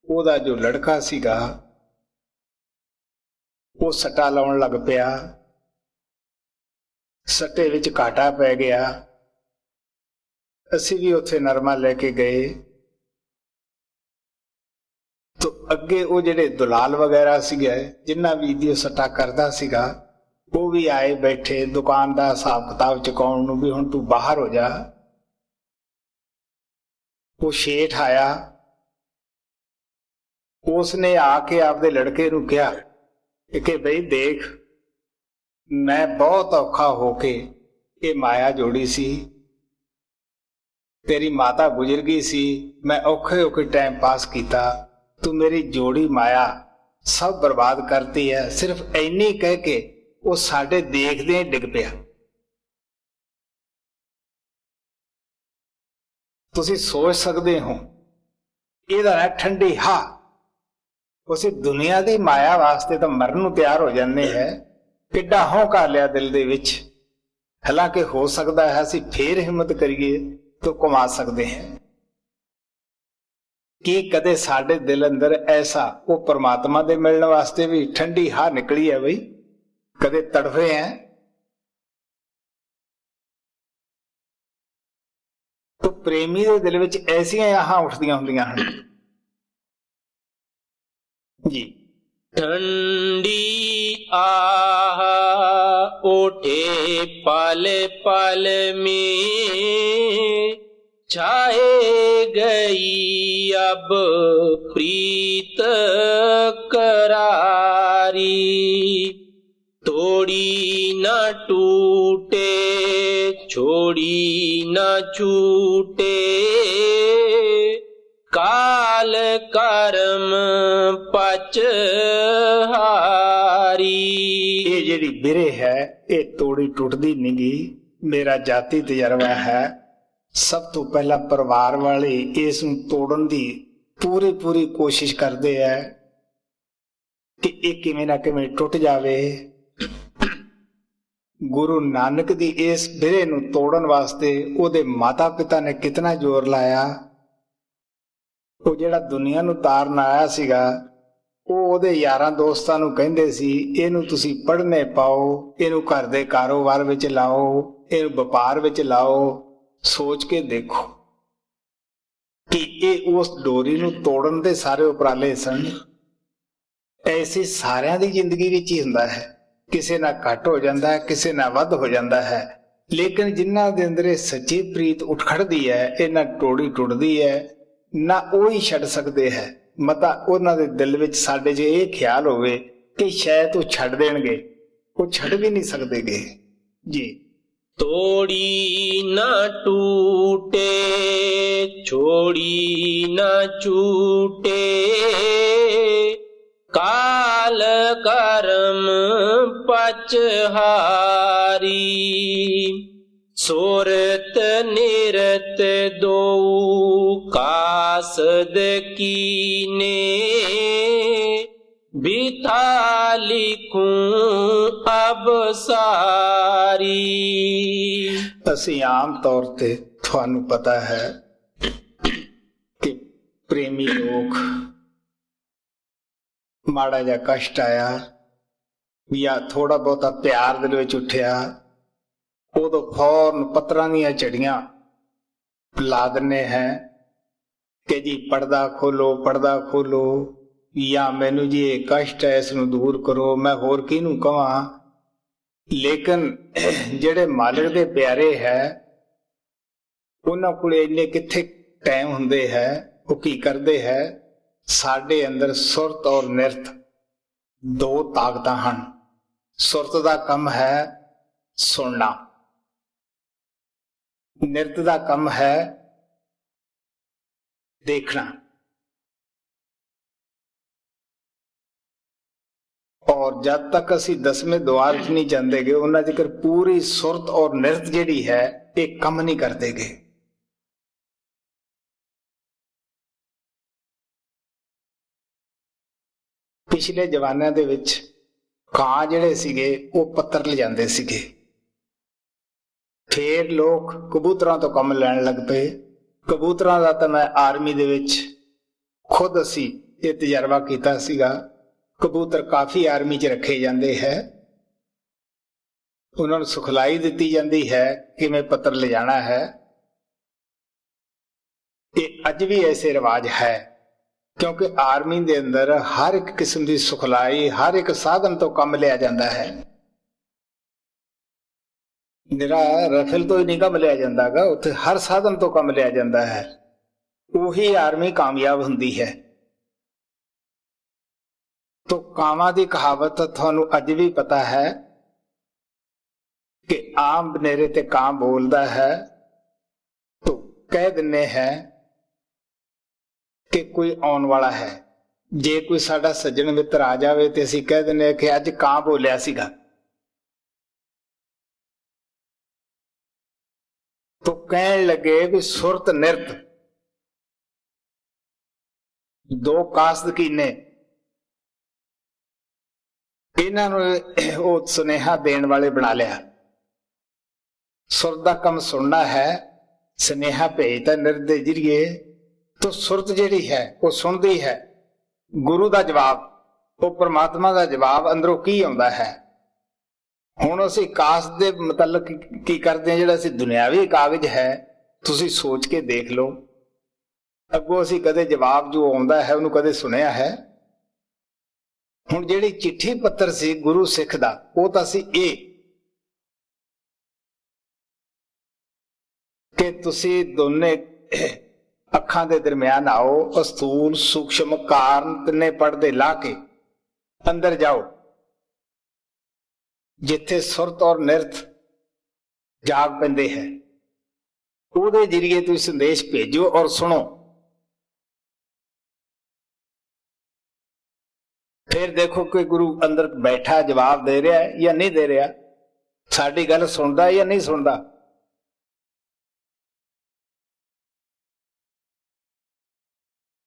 ਉਹਦਾ ਜੋ ਲੜਕਾ ਸੀਗਾ ਉਹ ਸੱਟਾ ਲਾਉਣ ਲੱਗ ਪਿਆ, ਸੱਟੇ ਵਿੱਚ ਘਾਟਾ ਪੈ ਗਿਆ। ਅਸੀਂ ਵੀ ਉੱਥੇ ਨਰਮਾ ਲੈ ਕੇ ਗਏ ਤਾਂ ਅੱਗੇ ਉਹ ਜਿਹੜੇ ਦੁਲਾਲ ਵਗੈਰਾ ਸੀਗੇ ਜਿੰਨਾ ਵੀ ਦੀ ਸੱਟਾ ਕਰਦਾ ਸੀਗਾ, ਉਹ ਵੀ ਆਏ ਬੈਠੇ ਦੁਕਾਨ ਦਾ ਹਿਸਾਬ ਕਿਤਾਬ ਚੁਕਾਉਣ ਨੂੰ ਵੀ ਹੁਣ ਤੂੰ ਬਾਹਰ ਹੋ ਜਾ। ਉਹ ਸ਼ੇਠ ਆਇਆ, ਉਸਨੇ ਆ ਕੇ ਆਪਦੇ ਲੜਕੇ ਨੂੰ ਕਿਹਾ ਕਿ ਬਈ ਦੇਖ, ਮੈਂ ਬਹੁਤ ਔਖਾ ਹੋ ਕੇ ਇਹ ਮਾਇਆ ਜੋੜੀ ਸੀ, ਤੇਰੀ ਮਾਤਾ ਗੁਜ਼ਰ ਗਈ ਸੀ, ਮੈਂ ਔਖੇ ਹੋ ਕੇ ਟਾਈਮ ਪਾਸ ਕੀਤਾ, ਤੂੰ ਮੇਰੀ ਜੋੜੀ ਮਾਇਆ ਸਭ ਬਰਬਾਦ ਕਰਤੀ ਹੈ। ਸਿਰਫ ਇੰਨੀ ਕਹਿ ਕੇ ਉਹ ਸਾਡੇ ਦੇਖਦੇ ਡਿੱਗ ਪਿਆ। ਤੁਸੀਂ ਸੋਚ ਸਕਦੇ ਹੋ ਇਹਦਾ ਨਾ ਠੰਡੀ ਹਾ। ਉਸੇ ਦੁਨੀਆ ਦੀ ਮਾਇਆ ਵਾਸਤੇ ਤਾਂ ਮਰਨ ਨੂੰ ਤਿਆਰ ਹੋ ਜਾਂਦੇ ਹੈ। ਕਿੱਡਾ ਹੌਂਕਾ ਲਿਆ ਦਿਲ ਦੇ ਵਿੱਚ। ਹਾਲਾਂਕਿ ਹੋ ਸਕਦਾ ਹੈ ਅਸੀਂ ਫੇਰ ਹਿੰਮਤ ਕਰੀਏ ਤਾਂ ਕਮਾ ਸਕਦੇ ਹਾਂ। ਕੀ ਕਦੇ ਸਾਡੇ ਦਿਲ ਅੰਦਰ ਐਸਾ ਉਹ ਪਰਮਾਤਮਾ ਦੇ ਮਿਲਣ ਵਾਸਤੇ ਵੀ ਠੰਡੀ ਹਾ ਨਿਕਲੀ ਹੈ ਬਈ? ਕਦੇ ਤੜਫੇ ਹੈ? ਤਾਂ ਪ੍ਰੇਮੀ ਦੇ ਦਿਲ ਵਿੱਚ ਐਸੀਆਂ ਆਹਾਂ ਉੱਠਦੀਆਂ ਹੁੰਦੀਆਂ ਹਨ ਜੀ। ठंडी आह उठे पल पल में छाए गई अब प्रीत करारी। तोड़ी न टूटे छोड़ी न छूटे काल कर्म पच हारी। ये जेड़ी बिरे है ये तोड़ी टूटदी नहीं गी। मेरा जाती तजर्बा है, सब तो पहला परिवार वाले इस नूं तोड़न दी पूरी पूरी कोशिश करते हैं कि एक किवें ना किवें टुट जावे। गुरु नानक दी इस बिरे नूं तोड़न वास्ते ओदे माता पिता ने कितना जोर लाया। ਉਹ ਜਿਹੜਾ ਦੁਨੀਆ ਨੂੰ ਤਾਰਨ ਆਇਆ ਸੀਗਾ ਉਹ ਉਹਦੇ ਯਾਰਾਂ ਦੋਸਤਾਂ ਨੂੰ ਕਹਿੰਦੇ ਸੀ ਇਹਨੂੰ ਤੁਸੀਂ ਪੜ੍ਹਨੇ ਪਾਓ, ਇਹਨੂੰ ਘਰ ਦੇ ਕਾਰੋਬਾਰ ਵਿੱਚ ਲਾਓ, ਇਹਨੂੰ ਵਪਾਰ ਵਿੱਚ ਲਾਓ। ਸੋਚ ਕੇ ਦੇਖੋ ਕਿ ਇਹ ਉਸ ਡੋਰੀ ਨੂੰ ਤੋੜਨ ਦੇ ਸਾਰੇ ਉਪਰਾਲੇ ਸਨ। ਐਸੇ ਸਾਰਿਆਂ ਦੀ ਜ਼ਿੰਦਗੀ ਵਿੱਚ ਹੀ ਹੁੰਦਾ ਹੈ, ਕਿਸੇ ਨਾਲ ਘੱਟ ਹੋ ਜਾਂਦਾ ਹੈ, ਕਿਸੇ ਨਾਲ ਵੱਧ ਹੋ ਜਾਂਦਾ ਹੈ, ਲੇਕਿਨ ਜਿਨ੍ਹਾਂ ਦੇ ਅੰਦਰ ਇਹ ਸੱਚੀ ਪ੍ਰੀਤ ਉੱਠ ਖੜਦੀ ਹੈ, ਇਹਨਾਂ ਡੋਰੀ ਟੁੱਟਦੀ ਹੈ ਨਾ, ਉਹ ਹੀ ਛੱਡ ਸਕਦੇ ਹੈ। ਮਤਾ ਉਹਨਾਂ ਦੇ ਦਿਲ ਵਿੱਚ ਸਾਡੇ ਜੇ ਇਹ ਖਿਆਲ ਹੋਵੇ ਕਿ ਸ਼ਾਇਦ ਉਹ ਛੱਡ ਦੇਣਗੇ, ਉਹ ਛੱਡ ਵੀ ਨਹੀਂ ਸਕਦੇਗੇ ਜੀ। तोड़ी न टूटे छोड़ी न छूटे, काल कर्म पचहारी। सोरत निरत दो कासद कीने, बिथा लिखूं अब सारी। ਅਸੀਂ ਆਮ ਤੌਰ ਤੇ ਤੁਹਾਨੂੰ ਪਤਾ ਹੈ ਕਿ ਪ੍ਰੇਮੀ ਲੋਕ ਮਾੜਾ ਜਿਹਾ ਕਸ਼ਟ ਆਇਆ ਜਾਂ ਥੋੜਾ ਬਹੁਤਾ ਪਿਆਰ ਦਿਲ ਵਿੱਚ ਉੱਠਿਆ, ਉਦੋਂ ਫੌਰਨ ਪੱਤਰਾਂ ਦੀਆਂ ਝੜੀਆਂ ਲਾ ਦਿੰਦੇ ਹੈ ਕਿ ਜੀ ਪਰਦਾ ਖੋਲੋ, ਪਰਦਾ ਖੋਲੋ, ਜਾਂ ਮੈਨੂੰ ਜੀ ਇਹ ਕਸ਼ਟ ਹੈ ਇਸ ਨੂੰ ਦੂਰ ਕਰੋ, ਮੈਂ ਹੋਰ ਕਿਹਨੂੰ ਕਹਾਂ। ਲੇਕਿਨ ਜਿਹੜੇ ਮਾਲਕ ਦੇ ਪਿਆਰੇ ਹੈ ਉਹਨਾਂ ਕੋਲ ਇੰਨੇ ਕਿੱਥੇ ਟਾਈਮ ਹੁੰਦੇ ਹੈ। ਉਹ ਕੀ ਕਰਦੇ ਹੈ, ਸਾਡੇ ਅੰਦਰ ਸੁਰਤ ਔਰ ਨਿਰਤ ਦੋ ਤਾਕਤਾਂ ਹਨ। ਸੁਰਤ ਦਾ ਕੰਮ ਹੈ ਸੁਣਨਾ, ਨਿਰਤ ਦਾ ਕੰਮ ਹੈ ਦੇਖਣਾ। और जब तक असी 10वें द्वार च नहीं जाते गए उन्ना जिक्र पूरी सुरत और निरत जिहड़ी है एक कम नहीं करते गए। पिछले जमाने दे विच ਕਾਂ ਜਿਹੜੇ ਸੀਗੇ ਉਹ ਪੱਤਰ ਲਿਜਾਂਦੇ ਸੀਗੇ, फिर लोग कबूतरां तो कम लैण लग पे। कबूतरां दा तां मैं आर्मी दे विच खुद असी ये तजर्बा कीता सीगा। कबूतर काफी आर्मी च रखे जाते हैं, उन्होंने सिखलाई दी जाती है किवें पत्र ले जाना है। ये अज भी ऐसे रिवाज है क्योंकि आर्मी दे अंदर हर एक किस्म की सिखलाई हर एक साधन तो कम लिया जाता है। निरा रफल तो ही नहीं कम लिया जाता गा, उत्थे हर साधन तो कम लिया जाता है। उही आर्मी कामयाब हुंदी है। तो कावां दी कहावत थानू अज भी पता है कि आम बनेरे ते ਕਾਂ बोलदा है तो कह दिने है कि कोई आउण वाला है। जे कोई साडा सज्जन मित्र आ जावे ते असीं कह दिने कि अज ਕਾਂ बोलिया सीगा, तो कहण लगे भी सुरत निरत दो कासद कीने, इन्हां नूं ओह सुनेहा देण वाले बना लिया। सुरत दा काम सुनना है, सुनेहा भेजदा निरत दे जरिए, तो सुरत जिहड़ी है वो सुनदी है गुरु दा जवाब, वो परमात्मा दा जवाब अंदरों की आउंदा है। हुण असीं कास दे मतलब की करदे हां, जिहड़ा असीं दुनियावी कागज है तुसीं सोच के देख लो, अगों असीं कदे जवाब जो आउंदा है उहनूं कदे सुनिया है? हुण जिहड़ी चिट्ठी पत्र सी गुरु सिख दा वो तां सी ये कि तुसीं दोने अखां दे दरम्यान आओ, अस्थूल सूक्ष्म कारण तिन्ने पड़दे ला के अंदर जाओ, जिथे सुरत और निरत जाग पैंदे है ਉਹਦੇ जरिए तुसीं संदेश भेजो और सुनो। फिर देखो कि गुरु अंदर बैठा जवाब दे रहा है या नहीं दे रहा, साडी गल सुनदा या नहीं सुनदा।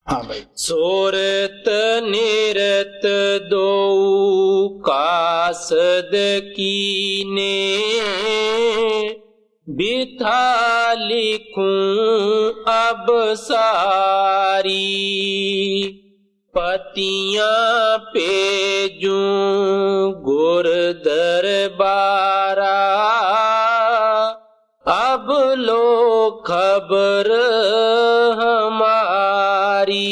हाँ भाई। सोरत निरत दो कासद कीने, बिथा लिखूं अब सारी। पतियां पेजूं गुर दरबारा, अब लो खबर हमारी।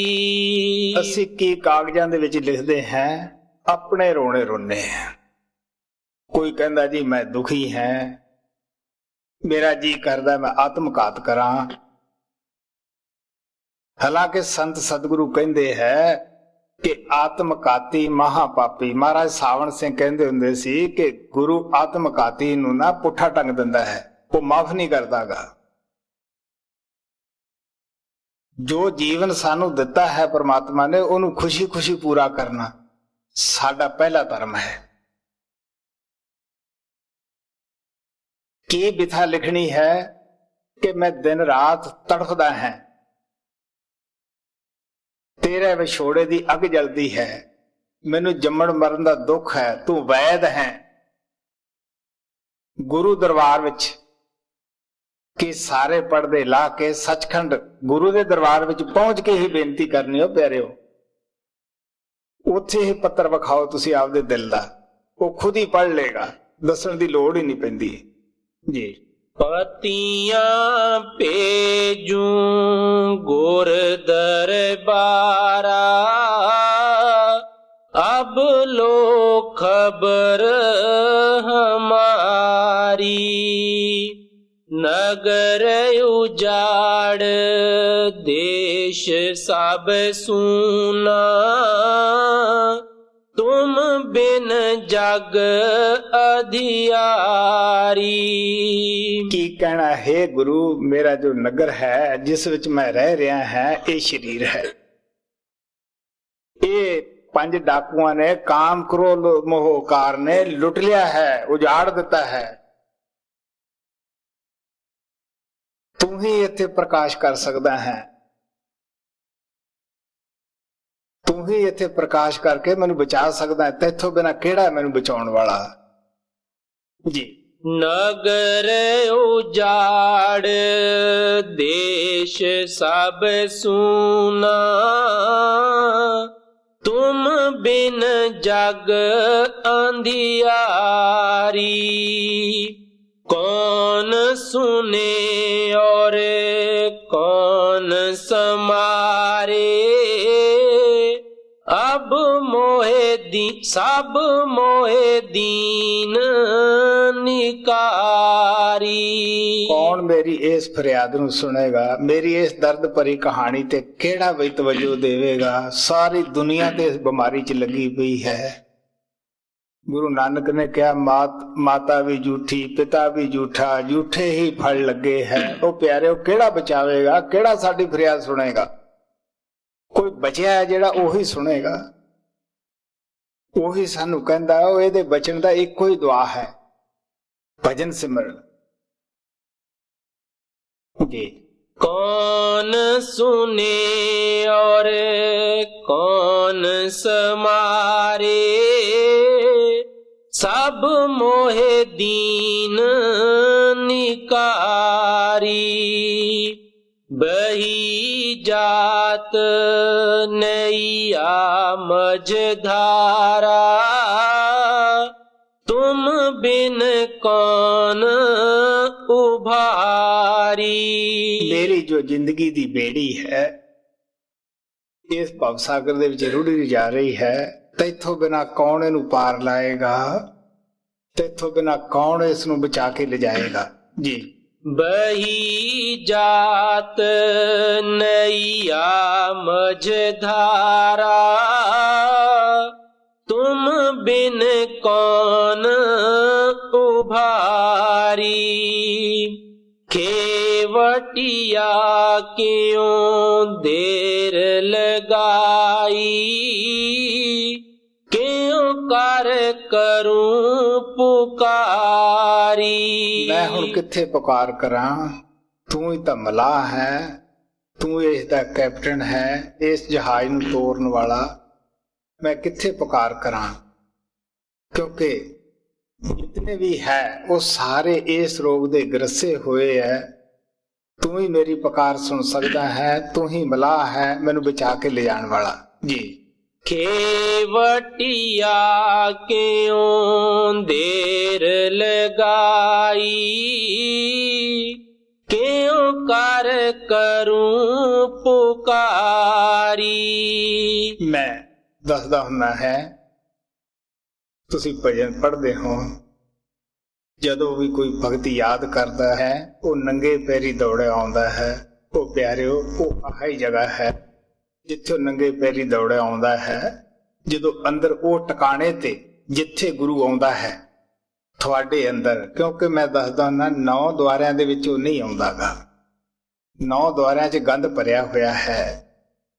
ਅਸੀਂ ਕੀ ਕਾਗਜ਼ਾਂ ਦੇ ਵਿੱਚ ਲਿਖਦੇ ਹਾਂ, ਆਪਣੇ ਰੋਣੇ ਰੋਨੇ ਹਾਂ। ਕੋਈ ਕਹਿੰਦਾ ਜੀ ਮੈਂ ਦੁਖੀ ਹਾਂ, ਮੇਰਾ ਜੀ ਕਰਦਾ ਮੈਂ ਆਤਮਘਾਤ ਕਰਾਂ। ਹਾਲਾਂਕਿ ਸੰਤ ਸਤਿਗੁਰੂ ਕਹਿੰਦੇ ਹੈ ਕਿ ਆਤਮਘਾਤੀ ਮਹਾਪਾਪੀ। ਮਹਾਰਾਜ ਸਾਵਣ ਸਿੰਘ ਕਹਿੰਦੇ ਹੁੰਦੇ ਸੀ ਕਿ ਗੁਰੂ ਆਤਮਘਾਤੀ ਨੂੰ ਨਾ ਪੁੱਠਾ ਟੰਗ ਦਿੰਦਾ ਹੈ, ਉਹ ਮਾਫ ਨਹੀਂ ਕਰਦਾਗਾ। ਜੋ ਜੀਵਨ ਸਾਨੂੰ ਦਿੱਤਾ ਹੈ ਪ੍ਰਮਾਤਮਾ ਨੇ, ਉਹਨੂੰ ਖੁਸ਼ੀ ਖੁਸ਼ੀ ਪੂਰਾ ਕਰਨਾ ਸਾਡਾ ਪਹਿਲਾ ਧਰਮ ਹੈ। ਕੀ ਬਿਥਾ ਲਿਖਣੀ ਹੈ ਕਿ ਮੈਂ ਦਿਨ ਰਾਤ ਤੜਫਦਾ ਹਾਂ, ਤੇਰੇ ਵਿਛੋੜੇ ਦੀ ਅੱਗ ਜਲਦੀ ਹੈ, ਮੈਨੂੰ ਜੰਮਣ ਮਰਨ ਦਾ ਦੁੱਖ ਹੈ, ਤੂੰ ਵੈਦ ਹੈ। ਗੁਰੂ ਦਰਬਾਰ ਵਿੱਚ ਕਿ ਸਾਰੇ ਪਰਦੇ ਲਾ ਕੇ ਸੱਚਖੰਡ ਗੁਰੂ ਦੇ ਦਰਬਾਰ ਵਿੱਚ ਪਹੁੰਚ ਕੇ ਹੀ ਬੇਨਤੀ ਕਰਨੀ ਹੋ ਪਿਆਰਿਓ। ਉੱਥੇ ਹੀ ਪੱਤਰ ਵਿਖਾਓ ਤੁਸੀਂ ਆਪਦੇ ਦਿਲ ਦਾ, ਉਹ ਖੁਦ ਹੀ ਪੜ੍ਹ ਲੇਗਾ, ਦੱਸਣ ਦੀ ਲੋੜ ਹੀ ਨਹੀਂ ਪੈਂਦੀ ਜੀ। ਪਤੀਆਂ ਭੇਜੂੰ ਗੁਰ ਦਰਬਾਰਾ, ਅਬ ਲੋ ਖਬਰ ਹਮਾਰੀ। ਨਗਰ ਉਜਾੜ ਦੇਸ਼ ਸਭ ਸੂਨਾ, ਤੁਮ ਬਿਨ ਜਗ ਅਧਿਆਰੀ। ਕੀ ਕਹਿਣਾ ਹੈ ਗੁਰੂ, ਮੇਰਾ ਜੋ ਨਗਰ ਹੈ ਜਿਸ ਵਿੱਚ ਮੈਂ ਰਹਿ ਰਿਹਾ ਹਾਂ, ਇਹ ਸ਼ਰੀਰ ਹੈ। ਇਹ 5 ਡਾਕੂਆਂ ਨੇ, ਕਾਮ ਕ੍ਰੋਧ ਮੋਹ ਕਾਰ ਨੇ ਲੁੱਟ ਲਿਆ ਹੈ, ਉਜਾੜ ਦਿੱਤਾ ਹੈ। ਤੂੰ ਹੀ ਇੱਥੇ ਪ੍ਰਕਾਸ਼ ਕਰ ਸਕਦਾ ਹੈ, ਤੂੰ ਹੀ ਇੱਥੇ ਪ੍ਰਕਾਸ਼ ਕਰਕੇ ਮੈਨੂੰ ਬਚਾ ਸਕਦਾ ਹੈ। ਤੈਥੋਂ ਬਿਨਾਂ ਕਿਹੜਾ ਮੈਨੂੰ ਬਚਾਉਣ ਵਾਲਾ ਜੀ। ਨਗਰ ਉਜਾੜ ਦੇਸ਼ ਸਭ ਸੂਨਾ, ਤੁਮ ਬਿਨ ਜਗ ਅੰਧਿਆਰੀ। कौन सुने और कौन समारे, अब मोहे दी सब मोहे दीन निकारी। कौन मेरी इस फरियाद नूं सुनेगा, मेरी इस दर्द भरी कहानी ते केड़ा भी तवज्जो देवेगा। सारी दुनिया ते इस बीमारी च लगी पई है। गुरु नानक ने कहा माता भी झूठी, पिता भी झूठा, झूठे ही फल लगे है। ओ प्यारे, केड़ा बचावेगा, केड़ा साडी फरियाद सुनेगा? कोई बचिया है जेड़ा ओही सुनेगा, ओही सानू कहंदा ओ इहदे बचन दा इक्को ही दुआ है, भजन सिमरन जी। कौन सुने और कौन समारे, सब मोहे दीन निकारी। बही जात नैया मझधारा, तुम बिन कौन उभारी। मेरी जो जिंदगी दी बेड़ी है इस भवसागर दे विच रुढ़ी जा रही है, तैथों बिना कौन इनू पार लाएगा, तैथों बिना कौन इसनू बचा के ले जाएगा जी। बही जात नैया मझधारा, तुम बिन कौन उभारी। खेवटिया क्यों देर लगाई, क्यों कर करूं पुकारी। मैं हुण किथे पुकार करां, तू ही तां मलाह है, ਤੂੰ ਇਸ ਦਾ ਕੈਪਟਨ ਹੈ, ਇਸ ਜਹਾਜ਼ ਨੂੰ ਤੋਰਨ ਵਾਲਾ। ਮੈਂ ਕਿੱਥੇ ਪੁਕਾਰ ਕਰਾਂ, ਕਿਉਂਕਿ ਜਿਤਨੇ ਵੀ ਹੈ ਉਹ ਸਾਰੇ ਇਸ ਰੋਗ ਦੇ ਗ੍ਰਸੇ ਹੋਏ ਹੈ। ਤੂੰ ਹੀ ਮੇਰੀ ਪੁਕਾਰ ਸੁਣ ਸਕਦਾ ਹੈ, ਤੂੰ ਹੀ ਮਲਾਹ ਹੈ ਮੈਨੂੰ ਬਚਾ ਕੇ ਲੈ ਜਾਣ ਵਾਲਾ। ਜੀ खेवटिया क्यों देर लगाई, क्यों कर करूं पुकारी। मैं दसदा हुंदा है, तुसी भजन पढ़दे हो, ਜਦੋਂ ਵੀ ਕੋਈ ਭਗਤ ਯਾਦ ਕਰਦਾ ਹੈ ਉਹ ਨੰਗੇ ਪੈਰੀ ਦੌੜਿਆ ਆਉਂਦਾ ਹੈ। ਉਹ ਪਿਆਰਿਓ, ਉਹ ਆਹੀ ਜਗ੍ਹਾ ਹੈ ਜਿੱਥੇ ਉਹ ਨੰਗੇ ਪੈਰੀ ਦੌੜਿਆ ਆਉਂਦਾ ਹੈ। ਜਦੋਂ ਅੰਦਰ ਉਹ ਟਿਕਾਣੇ ਤੇ ਜਿੱਥੇ ਗੁਰੂ ਆਉਂਦਾ ਹੈ ਤੁਹਾਡੇ ਅੰਦਰ, ਕਿਉਂਕਿ ਮੈਂ ਦੱਸਦਾ ਨਾ 9 ਦੁਆਰਿਆਂ ਦੇ ਵਿੱਚ ਉਹ ਨਹੀਂ ਆਉਂਦਾਗਾ। 9 ਦੁਆਰਿਆਂ 'ਚ ਗੰਧ ਭਰਿਆ ਹੋਇਆ ਹੈ,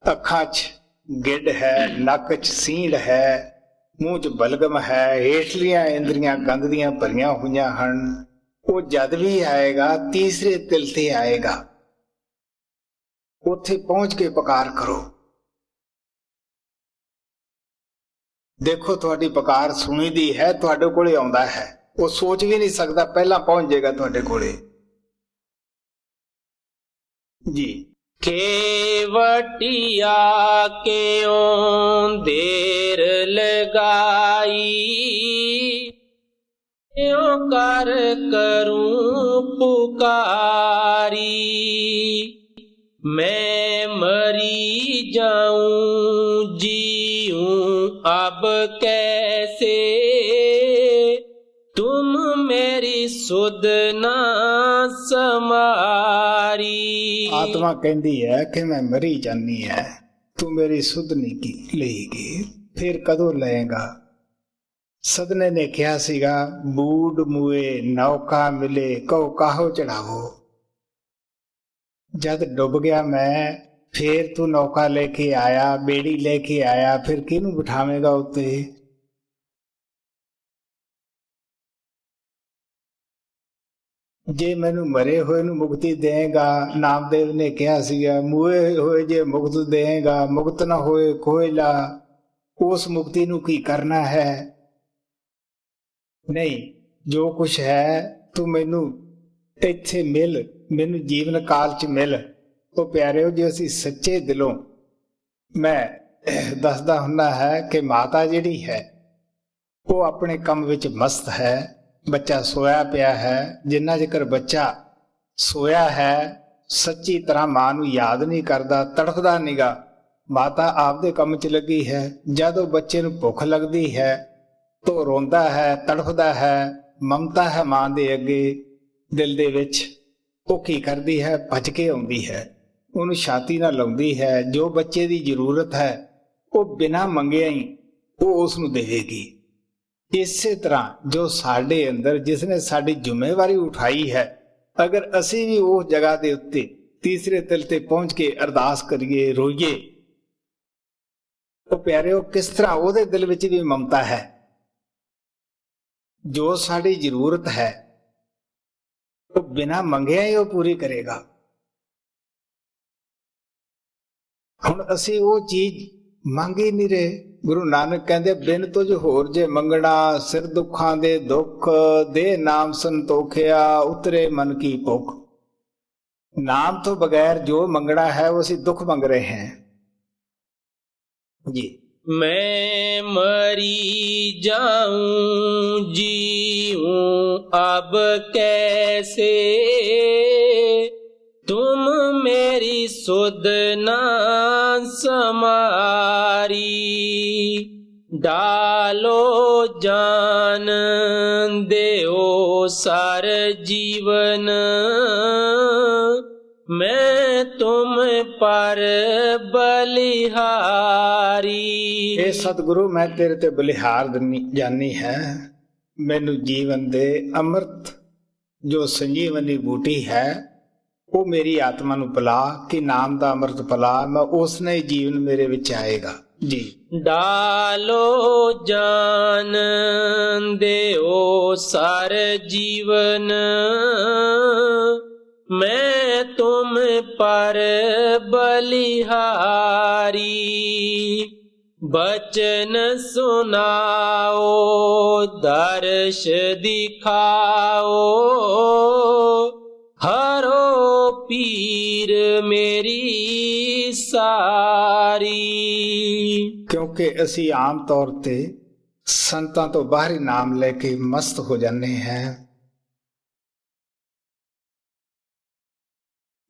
ਅੱਖਾਂ 'ਚ ਗਿੱਡ ਹੈ, ਨੱਕ 'ਚ ਸੀਂਡ ਹੈ, ਮੂੰਹ 'ਚ ਬਲਗਮ ਹੈ, ਹੇਠਲੀਆਂ ਇੰਦਰੀਆਂ ਗੰਧ ਦੀਆਂ ਭਰੀਆਂ ਹੋਈਆਂ ਹਨ। ਉਹ ਜਦ ਵੀ ਆਏਗਾ ਤੀਸਰੇ ਤਿਲ ਤੇ ਆਏਗਾ। ਉੱਥੇ ਪਹੁੰਚ ਕੇ ਪੁਕਾਰ ਕਰੋ। ਦੇਖੋ ਤੁਹਾਡੀ ਪੁਕਾਰ ਸੁਣੀ ਦੀ ਹੈ, ਤੁਹਾਡੇ ਕੋਲੇ ਆਉਂਦਾ ਹੈ। ਉਹ ਸੋਚ ਵੀ ਨਹੀਂ ਸਕਦਾ, ਪਹਿਲਾਂ ਪਹੁੰਚ ਜਾਏਗਾ ਤੁਹਾਡੇ ਕੋਲੇ। ਜੀ केवटिया क्यों देर लगाई, क्यों कर करूं पुकारी। मैं मरी जाऊं जीऊं अब कैसे, तुम मेरी सुध ना समारी। आत्मा कहती है कि मैं मरी जानी है, तू मेरी सुध नहीं की लेगी, फिर कदों लेगा। सदने ने कहा सीगा, बूढ़ मुए नौका मिले कहो काहो चढ़ावो। जद डुब गया मैं, फिर तू नौका लेके आया, बेड़ी लेके आया, फिर किनू बिठावेगा उत्ते। जे मैनू मरे होए नू मुक्ति देगा, नामदेव ने कहा सीगा, मुए होए जे मुक्त देगा, मुक्त ना होए कोयला, उस मुक्ति नू की करना है। नहीं, जो कुछ है तू मैनू इत्थे मिल, मैनू जीवन काल च मिल। तो प्यारे जो असी सच्चे दिलों, मैं दसदा हुंदा है कि माता जिहड़ी है वो अपने कम विच मस्त है। ਬੱਚਾ ਸੋਇਆ ਪਿਆ ਹੈ, ਜਿੰਨਾ ਜ਼ਿਕਰ ਬੱਚਾ ਸੋਇਆ ਹੈ ਸੱਚੀ ਤਰ੍ਹਾਂ ਮਾਂ ਨੂੰ ਯਾਦ ਨਹੀਂ ਕਰਦਾ, ਤੜਫਦਾ ਨੀਗਾ। ਮਾਤਾ ਆਪਦੇ ਕੰਮ 'ਚ ਲੱਗੀ ਹੈ। ਜਦੋਂ ਬੱਚੇ ਨੂੰ ਭੁੱਖ ਲੱਗਦੀ ਹੈ ਤਾਂ ਰੋਂਦਾ ਹੈ, ਤੜਫਦਾ ਹੈ, ਮਮਤਾ ਹੈ ਮਾਂ ਦੇ ਅੱਗੇ ਦਿਲ ਦੇ ਵਿੱਚ। ਉਹ ਕੀ ਕਰਦੀ ਹੈ, ਭੱਜ ਕੇ ਆਉਂਦੀ ਹੈ, ਉਹਨੂੰ ਛਾਤੀ ਨਾਲ ਲਾਉਂਦੀ ਹੈ। ਜੋ ਬੱਚੇ ਦੀ ਜ਼ਰੂਰਤ ਹੈ ਉਹ ਬਿਨਾਂ ਮੰਗਿਆ ਹੀ ਉਹ ਉਸ ਨੂੰ ਦੇਵੇਗੀ। ਇਸੇ ਤਰ੍ਹਾਂ ਜੋ ਸਾਡੇ ਅੰਦਰ ਜਿਸਨੇ ਸਾਡੀ ਜ਼ਿੰਮੇਵਾਰੀ ਉਠਾਈ ਹੈ, ਅਗਰ ਅਸੀਂ ਵੀ ਉਸ ਜਗ੍ਹਾ ਦੇ ਉੱਤੇ ਤੀਸਰੇ ਤਿਲ ਤੇ ਪਹੁੰਚ ਕੇ ਅਰਦਾਸ ਕਰੀਏ, ਰੋਈਏ, ਉਹ ਪਿਆਰਿਓ ਕਿਸ ਤਰ੍ਹਾਂ ਉਹਦੇ ਦਿਲ ਵਿੱਚ ਵੀ ਮਮਤਾ ਹੈ। ਜੋ ਸਾਡੀ ਜ਼ਰੂਰਤ ਹੈ ਉਹ ਬਿਨਾਂ ਮੰਗਿਆ ਹੀ ਉਹ ਪੂਰੀ ਕਰੇਗਾ। ਹੁਣ ਅਸੀਂ ਉਹ ਚੀਜ਼ ਮੰਗ ਹੀ ਨਹੀਂ ਰਹੇ। ਗੁਰੂ ਨਾਨਕ ਕਹਿੰਦੇ, ਬਿਨ ਤੁਝ ਹੋਰ ਜੇ ਮੰਗਣਾ, ਸਿਰ ਦੁੱਖਾਂ ਦੇ ਦੁੱਖ, ਦੇ ਨਾਮ ਸੰਤੋਖਿਆ, ਉਤਰੇ ਮਨ ਕੀ ਭੁੱਖ। ਨਾਮ ਤੋਂ ਬਗੈਰ ਜੋ ਮੰਗਣਾ ਹੈ ਉਹ ਅਸੀਂ ਦੁੱਖ ਮੰਗ ਰਹੇ हैं। जी मैं मरी जाऊं जीऊं अब कैसे, तुम मेरी सुध ना समारी। डालो जान देओ सार जीवन, मैं तुम पर बलिहारी। ਇਹ ਸਤਿਗੁਰੂ ਮੈਂ ਤੇਰੇ ਤੇ ਬਲਿਹਾਰ ਜਾਨੀ ਹੈ। ਮੈਨੂੰ ਜੀਵਨ ਦੇ ਅੰਮ੍ਰਿਤ ਜੋ ਸੰਜੀਵਨੀ ਬੂਟੀ ਹੈ ਉਹ ਮੇਰੀ ਆਤਮਾ ਨੂੰ ਪਿਲਾ ਕਿ ਨਾਮ ਦਾ ਅੰਮ੍ਰਿਤ ਪਿਲਾ, ਮੈਂ ਉਸ ਨਾਲ ਹੀ ਜੀਵਨ ਮੇਰੇ ਵਿੱਚ ਆਏਗਾ। ਜੀ डालो जान देओ सार जीवन, मैं तुम पर बलिहारी। बचन सुनाओ दर्श दिखाओ, हरो पीर मेरी सारी। क्योंकि ਅਸੀਂ ਆਮ ਤੌਰ ਤੇ ਸੰਤਾਂ ਤੋਂ ਬਾਹਰੀ ਨਾਮ ਲੈ ਕੇ ਮਸਤ ਹੋ ਜਾਂਦੇ ਹਾਂ।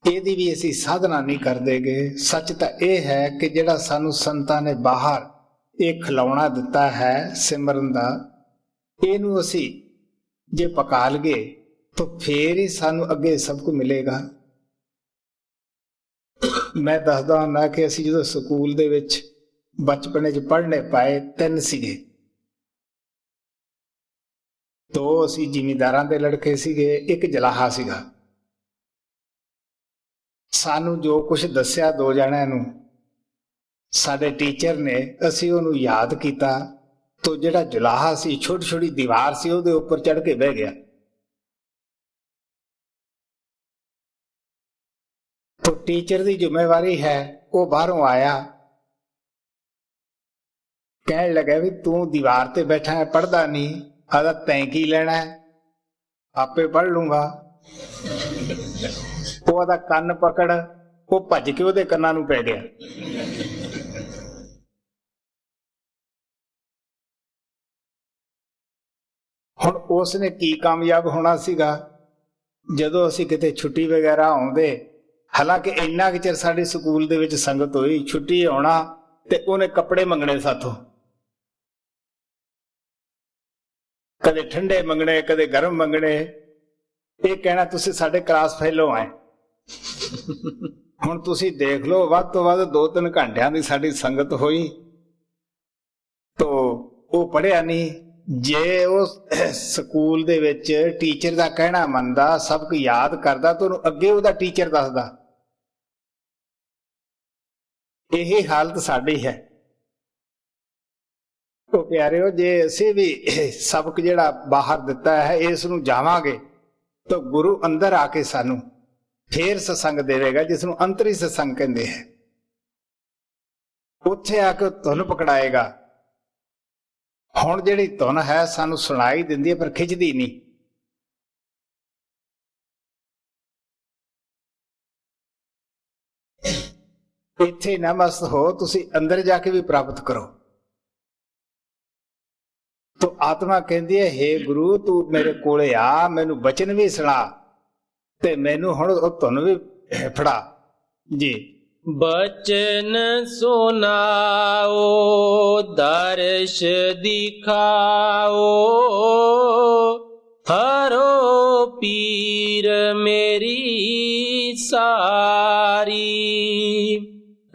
ਇਹਦੀ ਵੀ ਅਸੀਂ ਸਾਧਨਾ ਨਹੀਂ ਕਰਦੇਗੇ। ਸੱਚ ਤਾਂ ਇਹ ਹੈ ਕਿ ਜਿਹੜਾ ਸਾਨੂੰ ਸੰਤਾਂ ਨੇ ਬਾਹਰ ਇਹ ਖਿਲਾਉਣਾ ਦਿੱਤਾ ਹੈ ਸਿਮਰਨ ਦਾ, ਇਹਨੂੰ ਅਸੀਂ ਜੇ ਪਕਾ ਲਈਏ ਤਾਂ ਫੇਰ ਹੀ ਸਾਨੂੰ ਅੱਗੇ ਸਭ ਕੁਝ ਮਿਲੇਗਾ। ਮੈਂ ਦੱਸਦਾ ਹੁੰਦਾ ਕਿ ਅਸੀਂ ਜਦੋਂ ਸਕੂਲ ਦੇ ਵਿੱਚ ਬਚਪਨੇ 'ਚ ਪੜ੍ਹਨੇ ਪਾਏ 3 ਸੀਗੇ। 2 ਅਸੀਂ ਜ਼ਿਮੀਂਦਾਰਾਂ ਦੇ ਲੜਕੇ ਸੀਗੇ, 1 ਜਲਾਹਾ ਸੀਗਾ। ਸਾਨੂੰ ਜੋ ਕੁਝ ਦੱਸਿਆ 2 ਜਣਿਆਂ ਨੂੰ ਸਾਡੇ ਟੀਚਰ ਨੇ, ਅਸੀਂ ਉਹਨੂੰ ਯਾਦ ਕੀਤਾ। ਤੋ ਜਿਹੜਾ ਜੁਲਾਹਾ ਸੀ, ਛੋਟੀ ਛੋਟੀ ਦੀਵਾਰ ਸੀ, ਉਹਦੇ ਉੱਪਰ ਚੜ੍ਹ ਕੇ ਬਹਿ ਗਿਆ। ਤੋ ਟੀਚਰ ਦੀ ਜ਼ਿੰਮੇਵਾਰੀ ਹੈ, ਉਹ ਬਾਹਰੋਂ ਆਇਆ, ਕਹਿਣ ਲੱਗਾ ਵੀ ਤੂੰ ਦੀਵਾਰ ਤੇ ਬੈਠਾ ਹੈ, ਪੜ੍ਹਦਾ ਨਹੀਂ, ਆਦਾ ਤੈਂ ਕੀ ਲੈਣਾ ਹੈ, ਆਪੇ ਪੜ੍ਹ ਲੂੰਗਾ। ਉਹਦਾ ਕੰਨ ਪਕੜ, ਉਹ ਭੱਜ ਕੇ ਉਹਦੇ ਕੰਨਾਂ ਨੂੰ ਪੈ ਗਿਆ। ਹੁਣ ਉਸਨੇ ਕੀ ਕਾਮਯਾਬ ਹੋਣਾ ਸੀਗਾ? ਜਦੋਂ ਅਸੀਂ ਕਿਤੇ ਛੁੱਟੀ ਵਗੈਰਾ ਆਉਂਦੇ, ਹਾਲਾਂਕਿ ਇੰਨਾ ਕੁ ਚਿਰ ਸਾਡੇ ਸਕੂਲ ਦੇ ਵਿੱਚ ਸੰਗਤ ਹੋਈ, ਛੁੱਟੀ ਆਉਣਾ ਤੇ ਉਹਨੇ ਕੱਪੜੇ ਮੰਗਣੇ ਸਾਥੋਂ, ਕਦੇ ਠੰਡੇ ਮੰਗਣੇ, ਕਦੇ ਗਰਮ ਮੰਗਣੇ। ਇਹ ਕਹਿਣਾ ਤੁਸੀਂ ਸਾਡੇ ਕਲਾਸ ਫੈਲੋ ਆਏ। ਹੁਣ ਤੁਸੀਂ ਦੇਖ ਲਓ, ਵੱਧ ਤੋਂ ਵੱਧ 2-3 ਘੰਟਿਆਂ ਦੀ ਸਾਡੀ ਸੰਗਤ ਹੋਈ ਤੋ ਉਹ ਪੜ੍ਹਿਆ ਨਹੀਂ। ਜੇ ਉਹ ਸਕੂਲ ਦੇ ਵਿੱਚ ਟੀਚਰ ਦਾ ਕਹਿਣਾ ਮੰਨਦਾ, ਸਬਕ ਯਾਦ ਕਰਦਾ, ਤਾਂ ਉਹਨੂੰ ਅੱਗੇ ਉਹਦਾ ਟੀਚਰ ਦੱਸਦਾ। ਇਹੀ ਹਾਲਤ ਸਾਡੀ ਹੈ। ਉਹ ਪਿਆਰਿਓ, ਜੇ ਅਸੀਂ ਵੀ ਸਬਕ ਜਿਹੜਾ ਬਾਹਰ ਦਿੱਤਾ ਹੈ ਇਸ ਨੂੰ ਜਾਵਾਂਗੇ ਤਾਂ ਗੁਰੂ ਅੰਦਰ ਆ ਕੇ ਸਾਨੂੰ ਫੇਰ ਸਤਸੰਗ ਦੇਵੇਗਾ, ਜਿਸ ਨੂੰ ਅੰਤਰੀ ਸਤਸੰਗ ਕਹਿੰਦੇ ਹੈ। ਉੱਥੇ ਆ ਕੇ ਧੁਨ ਪਕੜਾਏਗਾ। ਹੁਣ ਜਿਹੜੀ ਧੁਨ ਹੈ ਸਾਨੂੰ ਸੁਣਾਈ ਦਿੰਦੀ ਹੈ ਪਰ ਖਿੱਚਦੀ ਨਹੀਂ। ਇੱਥੇ ਨਾ ਮਸਤ ਹੋ, ਤੁਸੀਂ ਅੰਦਰ ਜਾ ਕੇ ਵੀ ਪ੍ਰਾਪਤ ਕਰੋ। ਤੋ ਆਤਮਾ ਕਹਿੰਦੀ ਹੈ, ਹੇ ਗੁਰੂ ਤੂੰ ਮੇਰੇ ਕੋਲੇ ਆ, ਮੈਨੂੰ ਬਚਨ ਵੀ ਸੁਣਾ ਤੇ ਮੈਨੂੰ ਹੁਣ ਉਹ ਧੁਨ ਵੀ ਫੜਾ ਜੀ। बचन सुनाओ दर्श दिखाओ, हरो पीर मेरी सारी।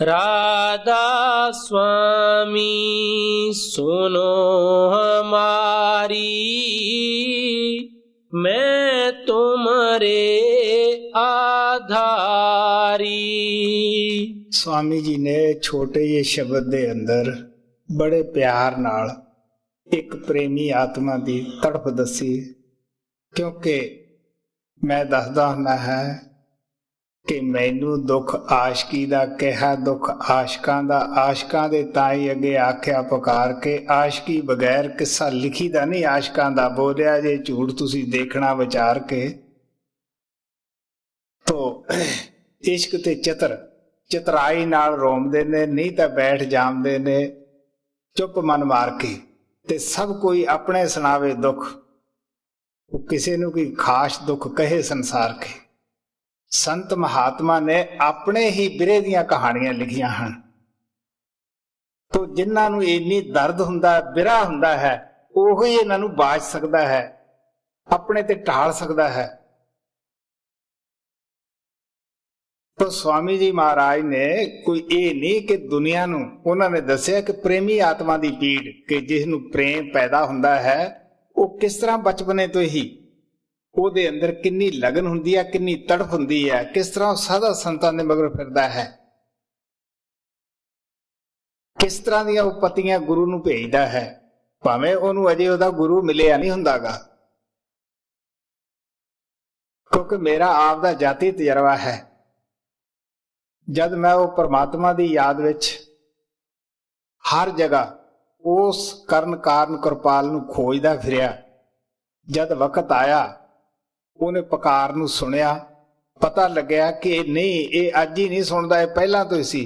राधा स्वामी सुनो हमारी, मैं तुम्हारे आधारी। स्वामी जी ने छोटे जे शब्द दे अंदर बड़े प्यार नाल एक प्रेमी आत्मा दी तड़प दसी। क्योंकि मैं दसदा हुंदा है कि मैनू दुख आशकी दा कहा, दुख आशकां दा, आशकां दे ताई अगे आख्या पुकार के। आशकी बगैर किस्सा लिखी दा नहीं, आशकां दा बोलिया जे झूठ तुसी देखना विचार के। तो इश्क ते चतराई नाल रोमदे ने, नहीं तां बैठ जामदे ने चुप मन मार के। ते सब कोई अपने सुनावे दुख, किसी नूं कोई खास दुख कहे संसार के। संत महात्मा ने अपने ही बिरे दियां कहानियां लिखियां हन। तो जिन्हां नूं इन्नी दर्द हुंदा, बिरा हुंदा है, ओही इन्हां नूं बाज सकदा है, अपने ते ढाल सकदा है। तो स्वामी जी महाराज ने कोई ये नहीं कि दुनिया नूं उन्होंने दसिया कि प्रेमी आत्मा की पीड़, कि जिसनूं प्रेम पैदा हुंदा है वो किस तरह बचपने तो ही ਉਹਦੇ अंदर किन्नी लगन हुंदी है, किन्नी तड़फ हुंदी है, किस तरह साधा संतां दे मगर फिरदा है, किस तरह ਦੀਆਂ ਉਹ ਪਤੀਆਂ गुरु ਨੂੰ ਭੇਜਦਾ है, ਭਾਵੇਂ ਉਹਨੂੰ ਅਜੇ ਉਹਦਾ गुरु मिलिया नहीं ਹੁੰਦਾਗਾ। क्योंकि मेरा आप दा जाती तजर्बा है। जद मैं वो परमात्मा दी याद विच हर जगह उस करन कारण कृपाल नूं खोजदा फिरिया, जद वक्त आया उन्हें पुकार नूं सुनिया, पता लग्या कि नहीं ये अज ही नहीं सुनदा, ये पहला तो ही सी।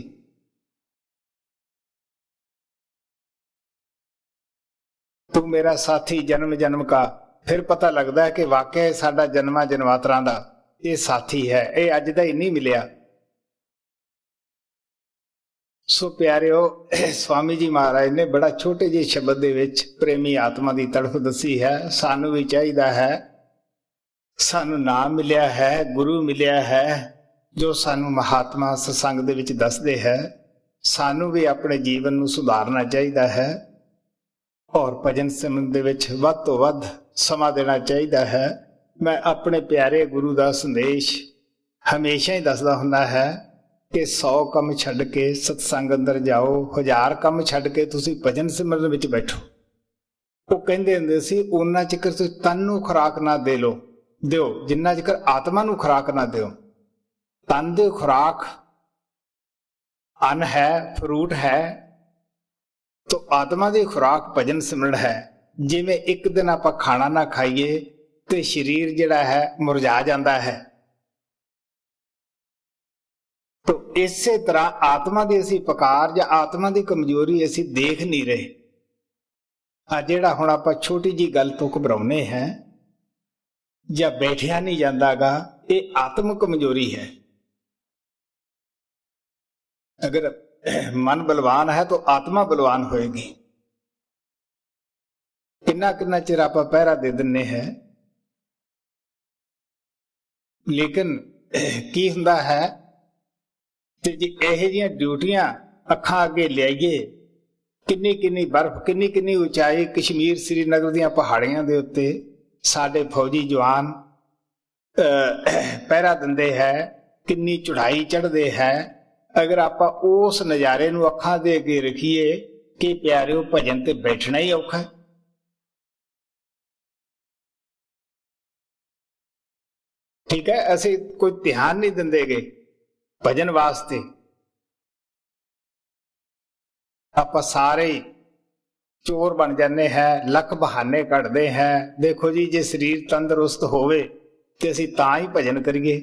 तू मेरा साथी जन्म जन्म का, फिर पता लगता है कि वाकई साडा जन्मा जन्मांतरां दा ये साथी है, ये अज दा ही नहीं मिलिया। सो प्यारिओ, स्वामी जी महाराज ने बड़ा छोटे ਜਿਹੇ शब्द ਦੇ ਵਿੱਚ प्रेमी आत्मा की तड़फ दसी है। सानू भी चाहिदा है, सानू नाम मिलिया है, गुरु मिलिया है जो सानू महात्मा सत्संग दे विच दसदे है। सानू भी अपने जीवन नू सुधारना चाहिदा है और भजन सिमरन दे विच वध तो वध समा देना चाहिदा है। मैं अपने प्यारे गुरु का संदेश हमेशा ही दसदा हुंदा है कि 100 कम छड्ड के सत्संग अंदर जाओ, 1000 कम छड्ड के तुसी भजन सिमरन विच बैठो। वो कहंदे हुंदे सी उन्ना चिकर तुसीं तन नूं खुराक ना दिओ जिन्ना चिकर आत्मा नूं खुराक ना दिओ। तन दी खुराक अन्न है, फ्रूट है, तो आत्मा दी खुराक भजन सिमरन है। जिवें एक दिन आपां खाना ना खाइए तो शरीर जिहड़ा है मुरझा जाता है, तो इसे तरह आत्मा की असी पुकार या आत्मा की कमजोरी असी देख नहीं रहे। आ जिहड़ा हुण आपां छोटी जी गल तो घबराउने हैं या बैठिया नहीं जांदागा, ये आत्म कमजोरी है। अगर मन बलवान है तो आत्मा बलवान होएगी। किन्ना किन्ना चिर आपां पहरा दे दिन्ने हैं, लेकिन की हुंदा है ते जी इहो जिहियां ड्यूटियां अखां अगे लियाइए, किन्नी किन्नी बर्फ, किन्नी किन्नी उचाई, कश्मीर श्रीनगर दीयां पहाड़ियां दे उत्ते साडे फौजी जवान पहरा दिंदे है, किन्नी चढ़ाई चढ़दे है। अगर आपां उस नज़ारे नूं अखां दे अगे रखीए कि प्यारिओ भजन ते बैठना ही औखा है। ठीक है, असीं कोई ध्यान नहीं दिंदेगे भजन वास्ते। आप सारे चोर बन जाने हैं, लख बहाने कढ़ते हैं। देखो जी, जे शरीर तंदुरुस्त होवे ते असीं तां ही भजन करिए।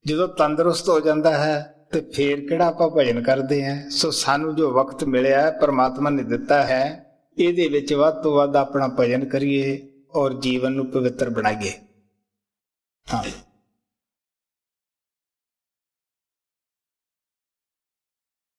जो तंदुरुस्त हो जाता है तो फिर किहड़ा आपां भजन करते हैं। सो सानू जो वक्त मिलिया परमात्मा ने दिता है, इहदे विच वध तो वध अपना भजन करिए और जीवन नूं पवित्र बनाइए। हाँ।